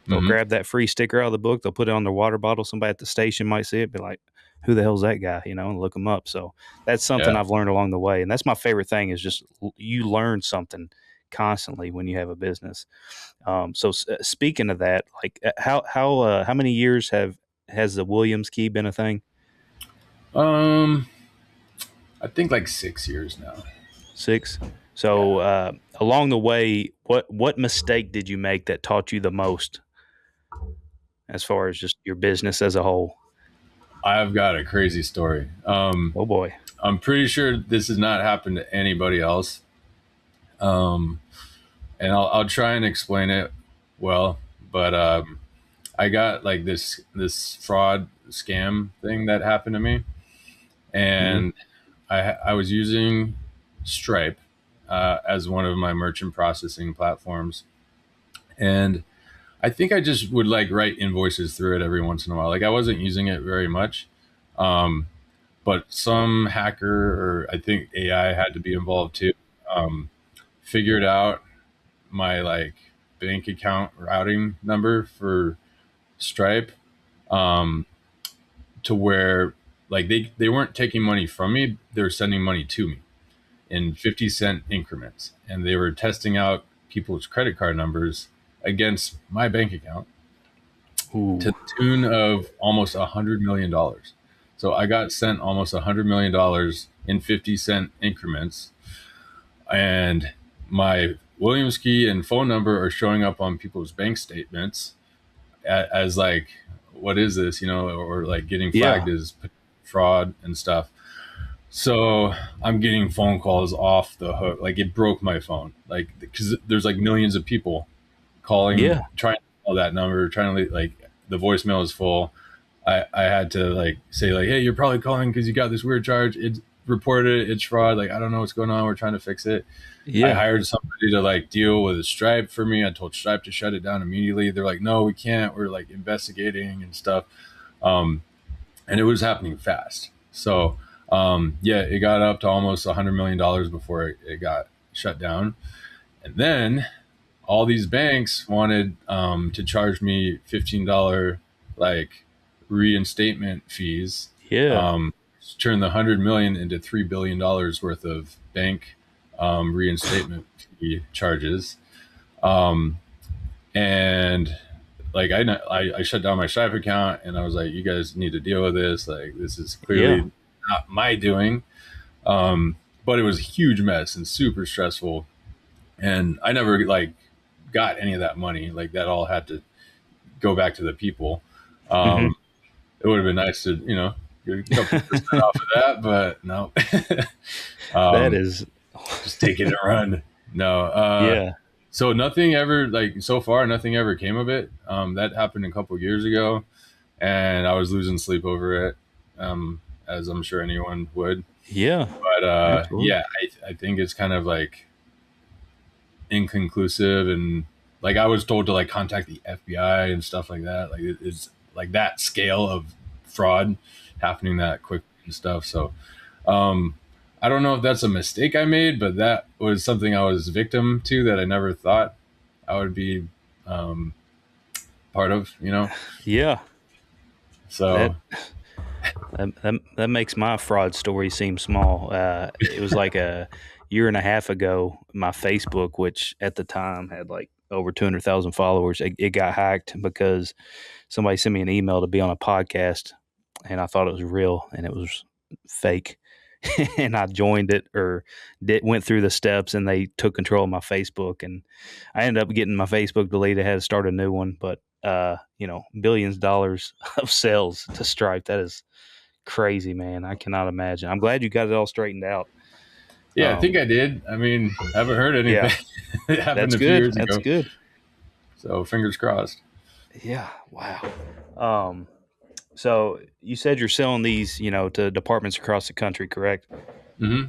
S1: They'll
S2: hmm
S1: grab that free sticker out of the book, they'll put it on their water bottle. Somebody at the station might see it, be like, "Who the hell's that guy?" And look them up. So that's something
S2: yeah.
S1: I've learned along the way, and that's my favorite thing, is just you learn something constantly when you have a business. So speaking of that, like how many years has the Williams key been a thing?
S2: Um, I think like 6 years now.
S1: 6.
S2: Yeah.
S1: So along the way, what mistake did you make that taught you the most, as far as just your business as a whole?
S2: I've got a crazy story.
S1: Oh boy.
S2: I'm pretty sure this has not happened to anybody else. Um, and I'll try and explain it well, but I got like this fraud scam thing that happened to me,
S1: hmm
S2: and I was using Stripe as one of my merchant processing platforms, and I think I just would like write invoices through it every once in a while. Like, I wasn't using it very much, um, but some hacker, or I think AI had to be involved too, um, figured out my like bank account routing number for Stripe, um, to where like they weren't taking money from me; they were sending money to me in 50-cent increments, and they were testing out people's credit card numbers against my bank account to
S1: Ooh.
S2: the tune of almost $100 million. So I got sent almost $100 million in 50-cent increments, and my Williams key and phone number are showing up on people's bank statements as like, what is this, or like getting
S1: Yeah.
S2: flagged as fraud and stuff. So I'm getting phone calls off the hook. Like, it broke my phone, like, because there's like millions of people calling,
S1: Yeah.
S2: trying to call that number, trying to like, the voicemail is full. I had to like say like, hey, you're probably calling because you got this weird charge. It's reported it. It's fraud. Like, I don't know what's going on. We're trying to fix it. I
S1: Yeah.
S2: hired somebody to like deal with Stripe for me. I told Stripe to shut it down immediately. They're like, no, we can't. We're like investigating and stuff. Um, and it was happening fast. So yeah, it got up to almost $100 million before it got shut down. And then all these banks wanted to charge me $15 like reinstatement fees,
S1: Yeah.
S2: turn the 100 million into $3 billion worth of bank reinstatement fee charges. Um, and like I shut down my Stripe account, and I was like, you guys need to deal with this. Like, this is
S1: Yeah.
S2: clearly not my doing. But it was a huge mess and super stressful. and I never like got any of that money. Like that all had to go back to the people.
S1: Hmm.
S2: Um, it would have been nice to, get a couple percent off of that, but no.
S1: That
S2: um,
S1: is,
S2: just take it and run. No.
S1: yeah,
S2: So nothing ever, like so far, nothing ever came of it. That happened a couple years ago, and I was losing sleep over it, as I'm sure anyone would.
S1: yeah,
S2: But
S1: absolutely.
S2: yeah, I think it's kind of like inconclusive, and like I was told to like contact the FBI and stuff like that. Like it's like that scale of fraud happening that quick and stuff. So um, I don't know if that's a mistake I made, but that was something I was victim to that I never thought I would be um, part of.
S1: Yeah, that
S2: So
S1: that makes my fraud story seem small. It was like a year and a half ago. My Facebook, which at the time had like over 200,000 followers, it got hacked because somebody sent me an email to be on a podcast, and I thought it was real, and it was fake. And I joined it or went through the steps, and they took control of my Facebook, and I ended up getting my Facebook deleted. I had to start a new one, but billions of dollars of sales to Stripe. That is crazy, man. I cannot imagine. I'm glad you got it all straightened out.
S2: yeah, I think I did. I mean, I haven't heard anything.
S1: Yeah,
S2: It happened
S1: that's
S2: a few
S1: good.
S2: years
S1: That's
S2: ago,
S1: good.
S2: so fingers crossed.
S1: Yeah. Wow. Um, so you said you're selling these, to departments across the country, correct?
S2: Hmm.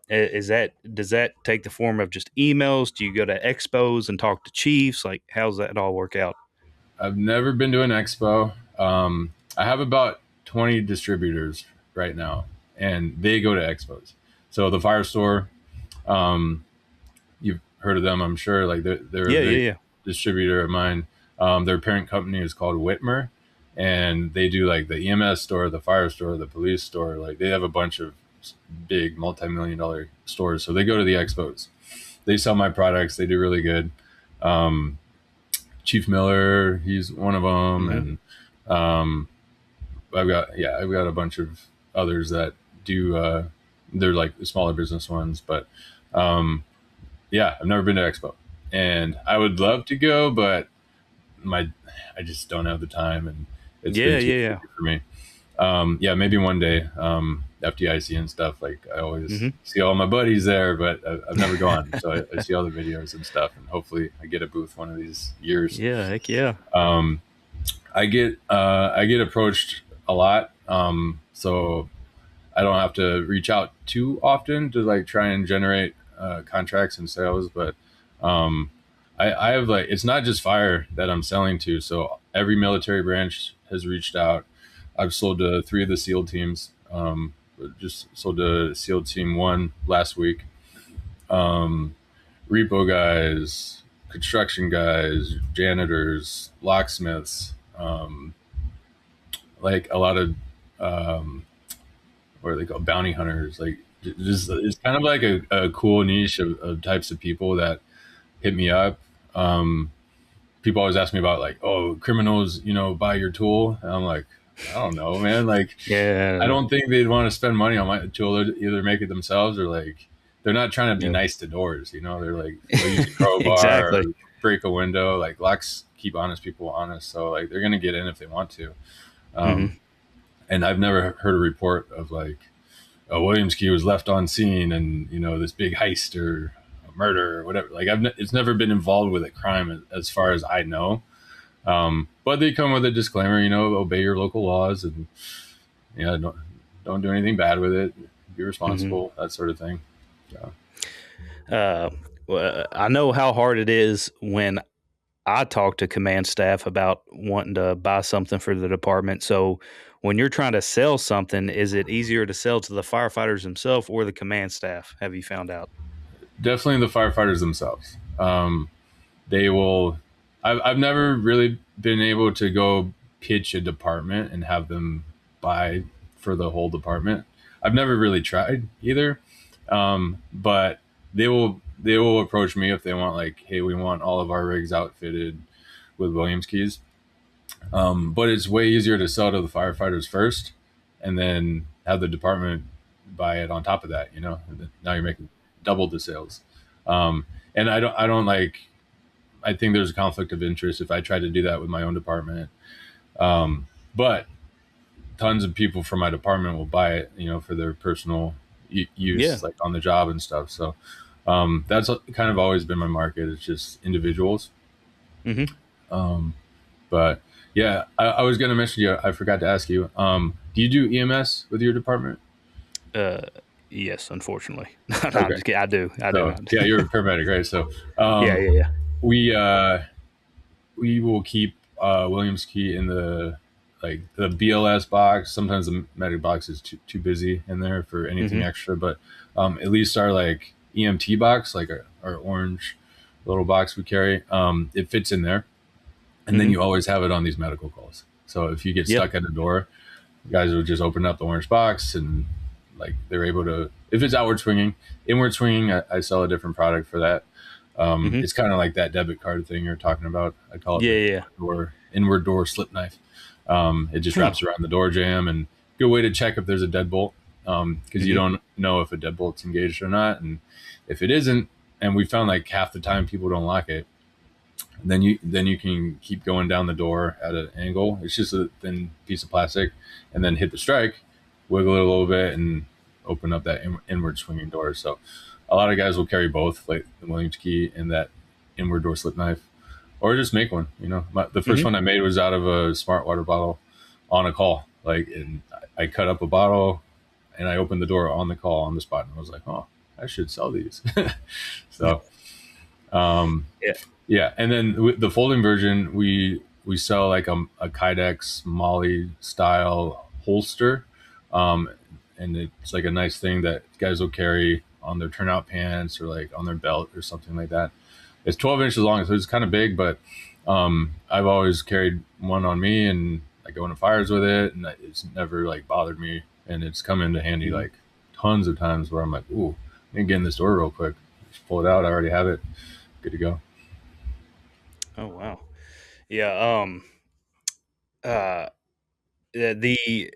S1: Is that does that take the form of just emails? Do you go to expos and talk to chiefs? Like, how's that all work out?
S2: I've never been to an expo. I have about 20 distributors right now, and they go to expos. So the Fire Store, um, you've heard of them, I'm sure. Like they're a
S1: Yeah, yeah,
S2: big
S1: yeah.
S2: distributor of mine. Their parent company is called Whitmer, and they do like the EMS store, the fire store, the police store. Like they have a bunch of big multi-million-dollar stores. So they go to the expos. They sell my products. They do really good. Um, Chief Miller, he's one of them,
S1: Hmm.
S2: and um, I've got a bunch of others that do. They're like the smaller business ones, but um, yeah, I've never been to Expo, and I would love to go, but my I just don't have the time, and it's been
S1: Yeah,
S2: too
S1: yeah, yeah.
S2: busy for me. Yeah, maybe one day, FDIC and stuff. Like I always
S1: Hmm.
S2: see all my buddies there, but I've never gone. So I see all the videos and stuff, and hopefully I get a booth one of these years.
S1: Yeah, heck yeah.
S2: Um, I get approached a lot, so I don't have to reach out too often to like try and generate contracts and sales. But um, I have like it's not just fire that I'm selling to. So every military branch has reached out. I've sold to three of the SEAL teams. Just sold to SEAL Team One last week. Um, repo guys, construction guys, janitors, locksmiths, like a lot of um, what are they called, bounty hunters. Like just it's kind of like a cool niche of types of people that hit me up. Um, People always ask me about like, oh, criminals, buy your tool, and I'm like, I don't know, man. Like, I
S1: Yeah,
S2: don't think they'd want to spend money on my tool. They'd either make it themselves or like they're not trying to be
S1: yeah.
S2: nice to doors. They're like they'll use a crowbar or
S1: Exactly.
S2: break a window. Like locks keep honest people honest, so like they're gonna get in if they want to. Um,
S1: Hmm.
S2: and I've never heard a report of like a Williams key was left on scene and this big heist or a murder or whatever. Like it's never been involved with a crime as far as I know. But they come with a disclaimer, obey your local laws and don't do anything bad with it. Be
S1: Hmm.
S2: responsible, that sort of thing. So.
S1: Uh, well, I know how hard it is when I talk to command staff about wanting to buy something for the department. So, when you're trying to sell something, is it easier to sell to the firefighters themselves or the command staff? Have you found out?
S2: Definitely the firefighters themselves. They will. I've never really been able to go pitch a department and have them buy for the whole department. I've never really tried either, but they will approach me if they want like, hey, we want all of our rigs outfitted with Williams keys. But it's way easier to sell to the firefighters first, and then have the department buy it on top of that. Now you're making double the sales. And I don't like, I think there's a conflict of interest if I try to do that with my own department. But tons of people from my department will buy it, for their personal
S1: Yeah.
S2: use, like on the job and stuff. So that's kind of always been my market. It's just individuals.
S1: Hmm.
S2: Um, but yeah, I was going to mention you. I forgot to ask you. Do you do EMS with your department?
S1: Uh, yes, unfortunately. No, I'm
S2: Okay.
S1: just kidding. I do. I do.
S2: So yeah, you're a paramedic, right? So
S1: Yeah,
S2: um,
S1: yeah, yeah.
S2: we we will keep Williams key in the like the BLS box. Sometimes the medic box is too busy in there for anything
S1: Hmm.
S2: extra, but at least our like EMT box, like our orange little box we carry, it fits in there, and then
S1: Hmm.
S2: you always have it on these medical calls. So if you get
S1: Yeah.
S2: stuck at a door, guys would just open up the orange box and like they're able to. If it's outward swinging, inward swinging, I sell a different product for that.
S1: Hmm.
S2: It's kind of like that debit card thing you're talking about. I call it
S1: Yeah,
S2: the
S1: yeah.
S2: inward door slip knife. It just
S1: Hmm.
S2: wraps around the door jamb, and good way to check if there's a deadbolt, because you
S1: Hmm.
S2: don't know if a deadbolt's engaged or not, and if it isn't, and we found like half the time people don't lock it, then you can keep going down the door at an angle. It's just a thin piece of plastic, and then hit the strike, wiggle it a little bit, and open up that inward swinging door. So a lot of guys will carry both, like the Williams key and that inward door slip knife, or just make one. The first
S1: Hmm.
S2: one I made was out of a smart water bottle on a call. Like, and I cut up a bottle and I opened the door on the call on the spot, and I was like, oh, I should sell these. So um,
S1: Yeah.
S2: yeah, and then with the folding version, we sell like a Kydex Molly style holster, um, and it's like a nice thing that guys will carry on their turnout pants or like on their belt or something like that. It's 12 inches long, so it's kind of big, but I've always carried one on me, and I go into fires with it, and it's never like bothered me, and it's come into handy
S1: Hmm.
S2: like tons of times where I'm like, ooh, let me get in this door real quick. Just pull it out. I already have it. Good to go.
S1: Oh wow. Yeah. Uh. The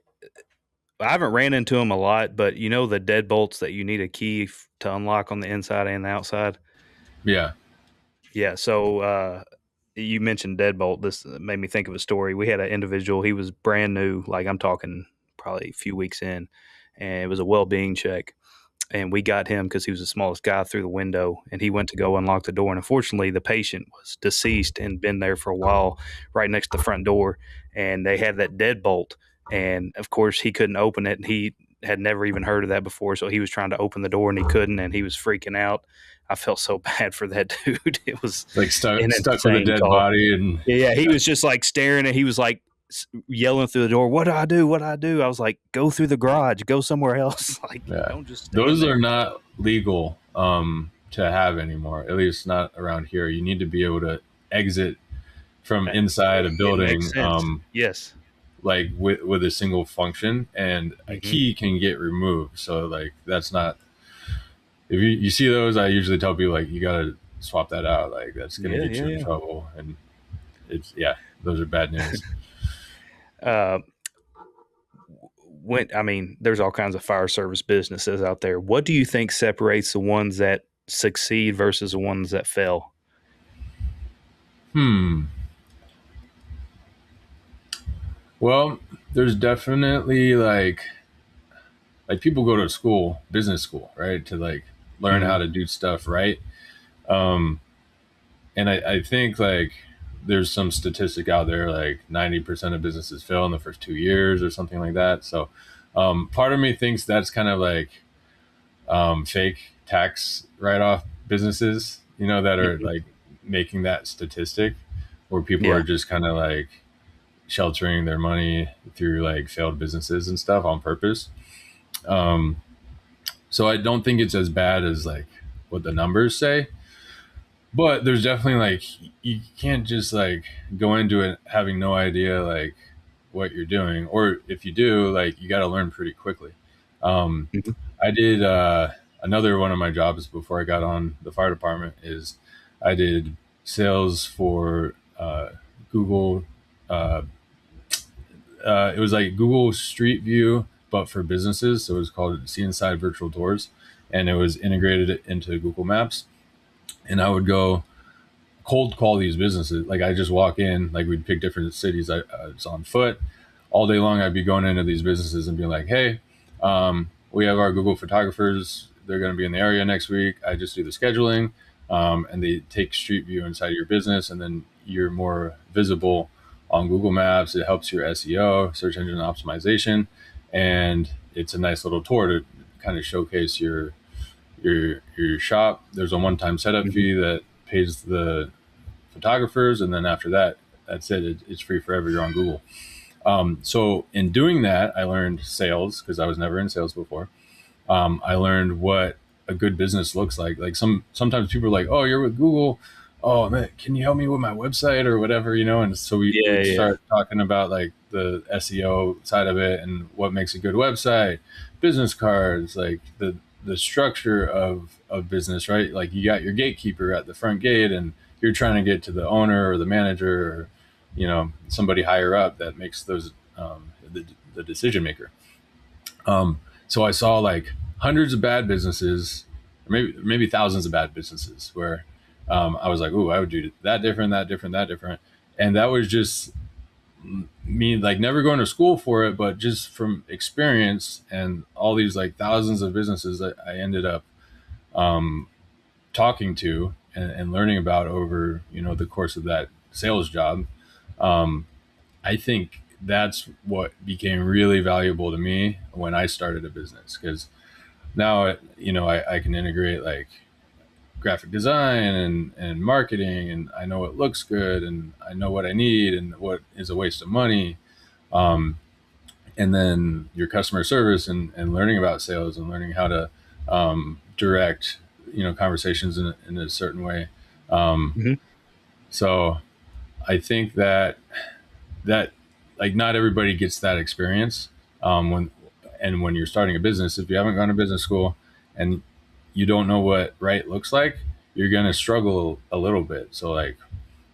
S1: I haven't ran into them a lot, but the deadbolts that you need a key to unlock on the inside and the outside.
S2: Yeah.
S1: Yeah. So you mentioned deadbolt. This made me think of a story. We had an individual. He was brand new. Like I'm talking probably a few weeks in, and it was a well-being check. And we got him because he was the smallest guy through the window, and he went to go unlock the door, and unfortunately the patient was deceased and been there for a while right next to the front door, and they had that deadbolt, and of course he couldn't open it, and he had never even heard of that before, so he was trying to open the door and he couldn't, and he was freaking out. I felt so bad for that dude. It was
S2: Like
S1: an
S2: stuck with a
S1: insane
S2: dead
S1: call.
S2: body, and
S1: Yeah, he was just like staring at. He was like yelling through the door, "What do I do? What do I do?" I was like, "Go through the garage. Go somewhere else. Like,
S2: yeah,
S1: don't just stand
S2: those
S1: there."
S2: are not legal to have anymore. At least not around here. You need to be able to exit from inside a
S1: It makes
S2: building,
S1: sense. Yes.
S2: like with a single function, and a
S1: Mhm.
S2: key can get removed. So like that's not. If you see those, I usually tell people like you gotta swap that out. Like that's gonna
S1: Yeah,
S2: get
S1: yeah,
S2: you in
S1: yeah.
S2: trouble, and yeah, those are bad news.
S1: Uh, when I mean, there's all kinds of fire service businesses out there. What do you think separates the ones that succeed versus the ones that fail?
S2: Hmm. Well, there's definitely like people go to school, business school, right, to like learn
S1: Mhm.
S2: how to do stuff right. Um, and I think like there's some statistic out there like 90% of businesses fail in the first 2 years or something like that. So part of me thinks that's kind of like fake tax write-off businesses, that are
S1: Mhm.
S2: like making that statistic where people are
S1: Yeah.
S2: just kind of like sheltering their money through like failed businesses and stuff on purpose. Um, So I don't think it's as bad as like what the numbers say, but there's definitely like you can't just like go into it having no idea like what you're doing, or if you do, like you got to learn pretty quickly. Um,
S1: Mhm.
S2: I did another one of my jobs before I got on the fire department is I did sales for Google. Uh, it was like Google Street View, but for businesses. So it was called See Inside Virtual Doors, and it was integrated into Google Maps. and I would go cold call these businesses. Like I just walk in, like we'd pick different cities. I was on foot all day long. I'd be going into these businesses and be like, hey, we have our Google photographers. They're going to be in the area next week. I just do the scheduling, and they take street view inside of your business, and then you're more visible on Google Maps. It helps your SEO, search engine optimization, and it's a nice little tour to kind of showcase your shop. There's a one-time setup
S1: Mm-hmm.
S2: fee that pays the photographers, and then after that, that's it. It's free forever. You're on Google. So in doing that, I learned sales because I was never in sales before. I learned what a good business looks like. Like sometimes people are like, "Oh, you're with Google. Oh man, can you help me with my website or whatever?" You know. And so
S1: Yeah,
S2: we'd
S1: yeah.
S2: start talking about like the SEO side of it and what makes a good website, business cards, like the structure of business, right? Like you got your gatekeeper at the front gate, and you're trying to get to the owner or the manager or somebody higher up that makes those the decision maker. So I saw like hundreds of bad businesses, or maybe thousands of bad businesses where I was like, "Ooh, I would do that different, that different, that different," and that was just me like never going to school for it, but just from experience and all these like thousands of businesses that I ended up um, talking to and learning about over the course of that sales job. Um, I think that's what became really valuable to me when I started a business because now I can integrate like graphic design and marketing, and I know what looks good and I know what I need and what is a waste of money. Um, and then your customer service and learning about sales and learning how to direct conversations in a certain way. Um,
S1: Mm-hmm.
S2: so I think that like not everybody gets that experience when you're starting a business. If you haven't gone to business school and you don't know what right looks like, you're going to struggle a little bit. So like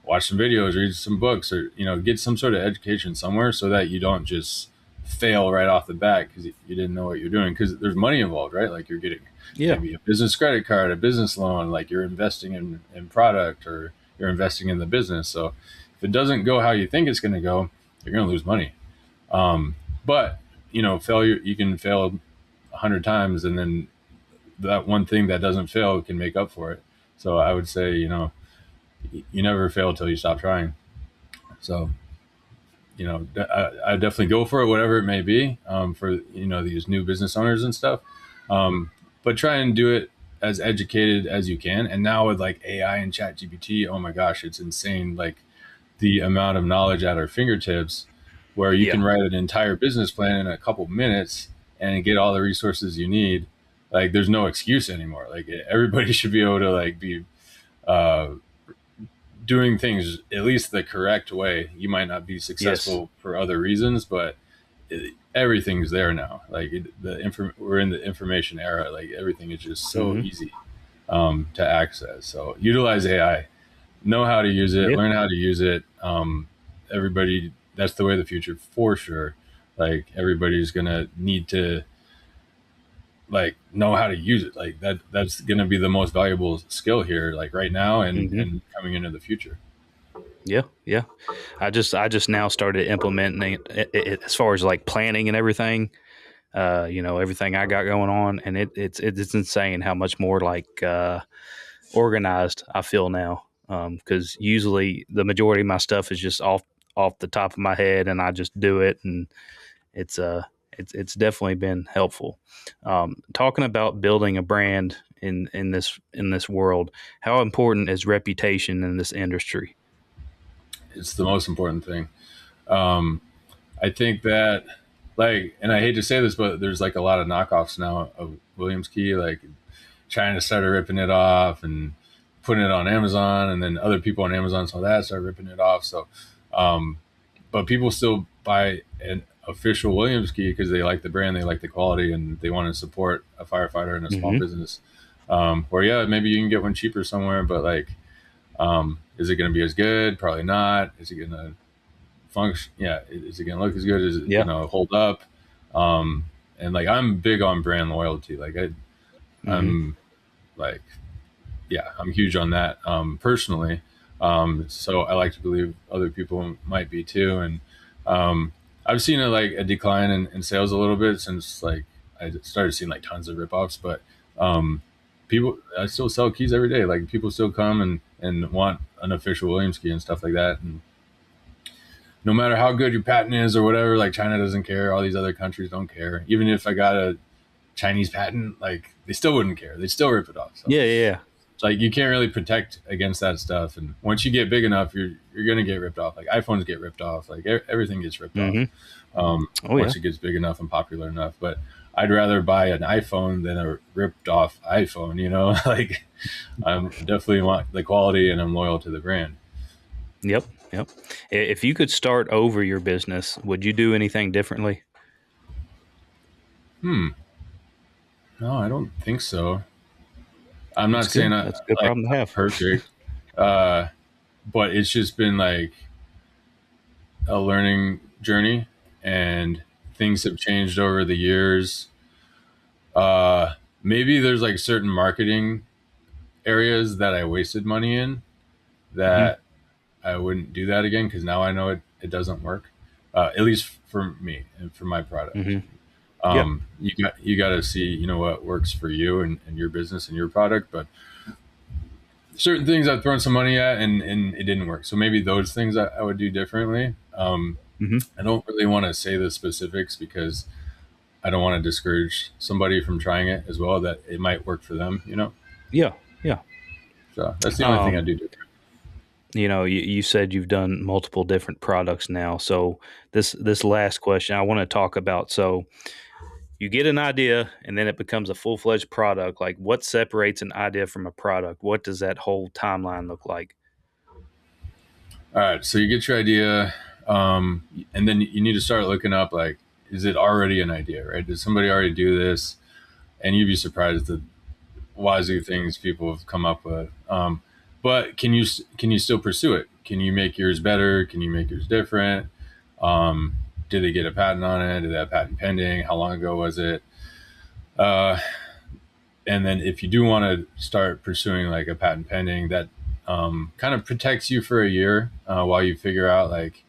S2: watch some videos, read some books, or get some sort of education somewhere so that you don't just fail right off the bat because you didn't know what you're doing, because there's money involved, right? Like you're getting
S1: Yeah.
S2: maybe a business credit card, a business loan, like you're investing in product or you're investing in the business. So if it doesn't go how you think it's going to go, you're going to lose money. But failure, you can fail 100 times, and then that one thing that doesn't fail can make up for it. So I would say, you never fail till you stop trying. So, I definitely go for it, whatever it may be, for, these new business owners and stuff. But try and do it as educated as you can. And now with like AI and chat GPT, oh my gosh, it's insane. Like the amount of knowledge at our fingertips where you
S1: Yeah.
S2: can write an entire business plan in a couple minutes and get all the resources you need. Like there's no excuse anymore. Like everybody should be able to like be uh, doing things at least the correct way. You might not be
S1: Yes.
S2: successful for other reasons, but everything's there now. Like we're in the information era. Like everything is just so
S1: Mm-hmm.
S2: easy to access. So utilize AI, know how to use it,
S1: Yeah.
S2: learn how to use it. Everybody, that's the way of the future for sure. Like everybody's gonna need to like know how to use it. Like that's gonna be the most valuable skill here, like right now and
S1: Mm-hmm.
S2: coming into the future.
S1: Yeah. Yeah. I just now started implementing it as far as like planning and everything. Everything I got going on, and it's insane how much more like organized I feel now. Because usually the majority of my stuff is just off the top of my head, and I just do it, and it's it's definitely been helpful. Talking about building a brand in this world, how important is reputation in this industry?
S2: It's the most important thing. Um, I think that like, and I hate to say this, but there's like a lot of knockoffs now of Williams Key, like China started ripping it off and putting it on Amazon, and then other people on Amazon saw that, started ripping it off. So, um, but people still buy an official Williams key because they like the brand, they like the quality, and they want to support a firefighter and a small
S1: Mm-hmm.
S2: business. Where yeah, maybe you can get one cheaper somewhere, but like, is it going to be as good? Probably not. Is it going to function? Yeah, is it going to look as good? Is it
S1: Yeah.
S2: going to hold up? And like, I'm big on brand loyalty. Like
S1: Mm-hmm.
S2: I'm like yeah, I'm huge on that personally. So I like to believe other people might be too. And I've seen a decline in sales a little bit since like I started seeing like tons of ripoffs, but um, people I still sell keys every day. Like people still come and want an official Williams key and stuff like that. And no matter how good your patent is or whatever, like China doesn't care. All these other countries don't care. Even if I got a Chinese patent, like they still wouldn't care. They'd still rip it off. So
S1: Yeah, yeah,
S2: it's like you can't really protect against that stuff. And once you get big enough, you're gonna get ripped off. Like iPhones get ripped off. Like everything gets ripped
S1: yeah.
S2: off
S1: Oh yeah.
S2: once it gets big enough and popular enough. But I'd rather buy an iPhone than a ripped off iPhone. You know, like I'm definitely want the quality and I'm loyal to the brand.
S1: Yep, yep. If you could start over your business, would you do anything differently?
S2: Hmm. No, I don't think so. I'm not
S1: That's
S2: saying
S1: good. That's a good problem to
S2: I'm
S1: have.
S2: perfect, uh, but it's just been like a learning journey, and things have changed over the years. Maybe there's like certain marketing areas that I wasted money in
S1: Hmm.
S2: that I wouldn't do that again because now I know it doesn't work. At least for me and for my product.
S1: Hmm. Yep.
S2: You got to see what works for you and your business and your product, but certain things I've thrown some money at and it didn't work. So maybe those things I would do differently.
S1: Hmm.
S2: I don't really want to say the specifics because I don't want to discourage somebody from trying it as well, that it might work for them.
S1: Yeah, yeah.
S2: So that's the only thing I
S1: Um,
S2: do different.
S1: you said you've done multiple different products now. So this last question I want to talk about. So you get an idea and then it becomes a full-fledged product. Like what separates an idea from a product? What does that whole timeline look like?
S2: All right. So you get your idea, and then you need to start looking up, like, is it already an idea, right? Did somebody already do this? And you'd be surprised the wazoo things people have come up with. But can you still pursue it? Can you make yours better? Can you make yours different? Um, did they get a patent on it? Did they have patent pending? How long ago was it? Uh, and then if you do want to start pursuing like a patent pending, that kind of protects you for a year while you figure out like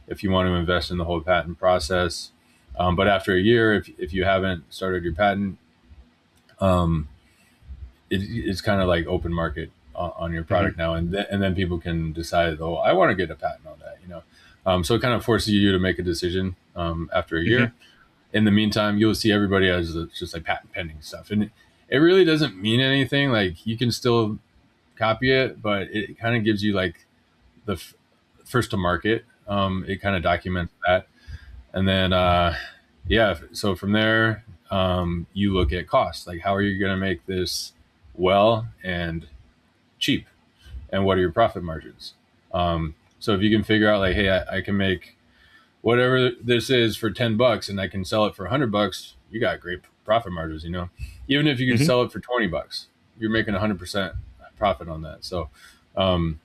S2: if you want to invest in the whole patent process. But after a year, if you haven't started your patent, um, it's kind of like open market on your
S1: Hmm.
S2: product now, and then people can decide, oh, I want to get a patent on that. So it kind of forces you to make a decision after a
S1: Hmm.
S2: year. In the meantime, you'll see everybody has just like patent pending stuff, and it really doesn't mean anything. Like you can still copy it, but it kind of gives you like the first to market. It kind of documents that, and then yeah. So from there, you look at cost. Like how are you going to make this well and cheap, and what are your profit margins? So if you can figure out like, hey, I can make whatever this is for $10 and I can sell it for $100, you got great profit margins. Even if you can
S1: Hmm.
S2: sell it for $20, you're making 100% profit on that. So um,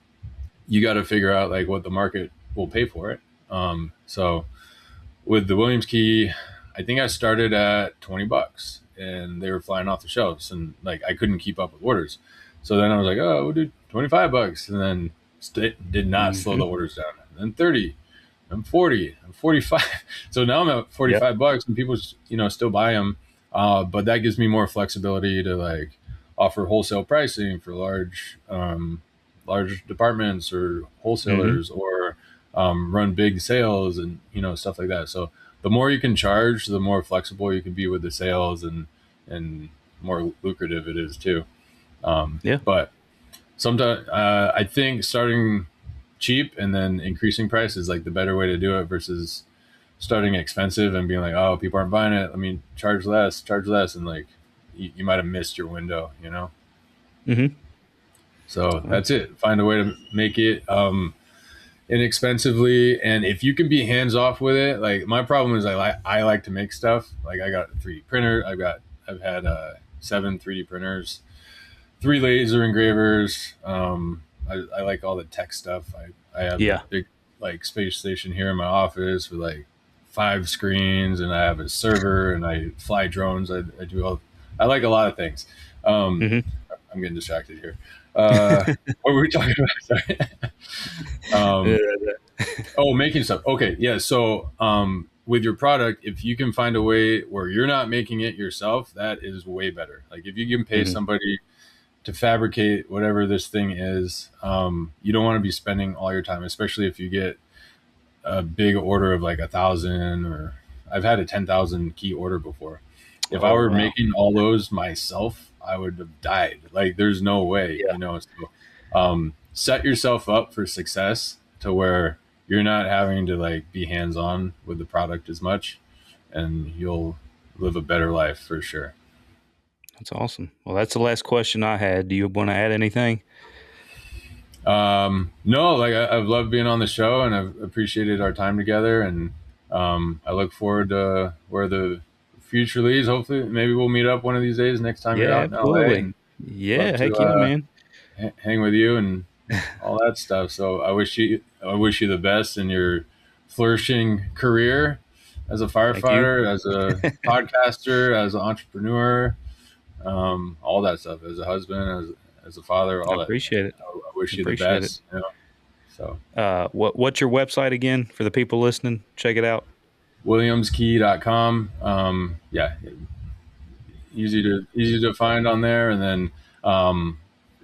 S2: you got to figure out like what the market will pay for it. So with the Williams key, I think I started at $20 and they were flying off the shelves and like I couldn't keep up with orders. So then I was like, oh, we'll do $25, and then did not slow
S1: Hmm.
S2: the orders down. And then 30, I'm 40, I'm 45. So now I'm at
S1: Yep.
S2: $45 and people, still buy them. But that gives me more flexibility to like offer wholesale pricing for large departments or
S1: Hmm.
S2: wholesalers, or run big sales and, stuff like that. So the more you can charge, the more flexible you can be with the sales, and more lucrative it is too.
S1: Yeah.
S2: But sometimes I think starting cheap and then increasing price is like the better way to do it versus starting expensive and being like, oh, people aren't buying it, let me charge less, and like you might have missed your window.
S1: Hmm.
S2: So
S1: Well,
S2: that's it. Find a way to make it inexpensively, and if you can be hands off with it. Like my problem is I like to make stuff. Like I got a 3D printer. I've had 7 3D printers, 3 laser engravers. I like all the tech stuff. I have a
S1: yeah.
S2: big like space station here in my office with like 5 screens, and I have a server, and I fly drones. I do all. I like a lot of things. Um,
S1: Hmm.
S2: I'm getting distracted here. What were we talking about? Sorry. um, making stuff. Okay, yeah. So with your product, if you can find a way where you're not making it yourself, that is way better. Like if you can pay somebody to fabricate whatever this thing is, you don't want to be spending all your time, especially if you get a big order of like 1,000, or I've had a 10,000 key order before. If I were making all those myself, I would have died. Like there's no way, So, set yourself up for success to where you're not having to like be hands-on with the product as much, and you'll live a better life for sure.
S1: That's awesome. Well, that's the last question I had. Do you want to add anything?
S2: No, like I've loved being on the show, and I've appreciated our time together, and I look forward to where the future leads. Hopefully, maybe we'll meet up one of these days next time you're out in LA. And
S1: yeah, heck yeah, man.
S2: Hang with you and all that stuff. So I wish you the best in your flourishing career as a firefighter, as a podcaster, as an entrepreneur, all that stuff, as a husband, as a father, all that.
S1: Appreciate it.
S2: I wish you the best. So,
S1: what's your website again for the people listening? Check it out.
S2: WilliamsKey.com. Yeah, easy to find on there, and then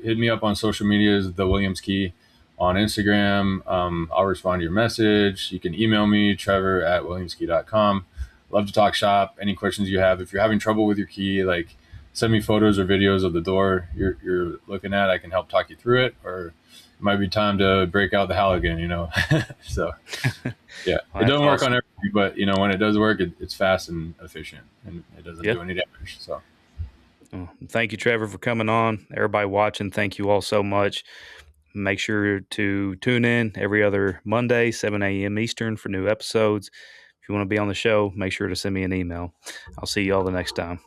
S2: hit me up on social media as the Williams Key on Instagram. I'll respond to your message. You can email me, trevor@williamskey.com. Love to talk shop. Any questions you have, if you're having trouble with your key, like send me photos or videos of the door you're looking at. I can help talk you through it, or it might be time to break out the Halligan, So yeah, it doesn't work on everything, but when it does work, it's fast and efficient, and it doesn't do any damage. So
S1: thank you, Trevor, for coming on. Everybody watching, thank you all so much. Make sure to tune in every other Monday, 7 a.m. Eastern for new episodes. If you want to be on the show, make sure to send me an email. I'll see you all the next time.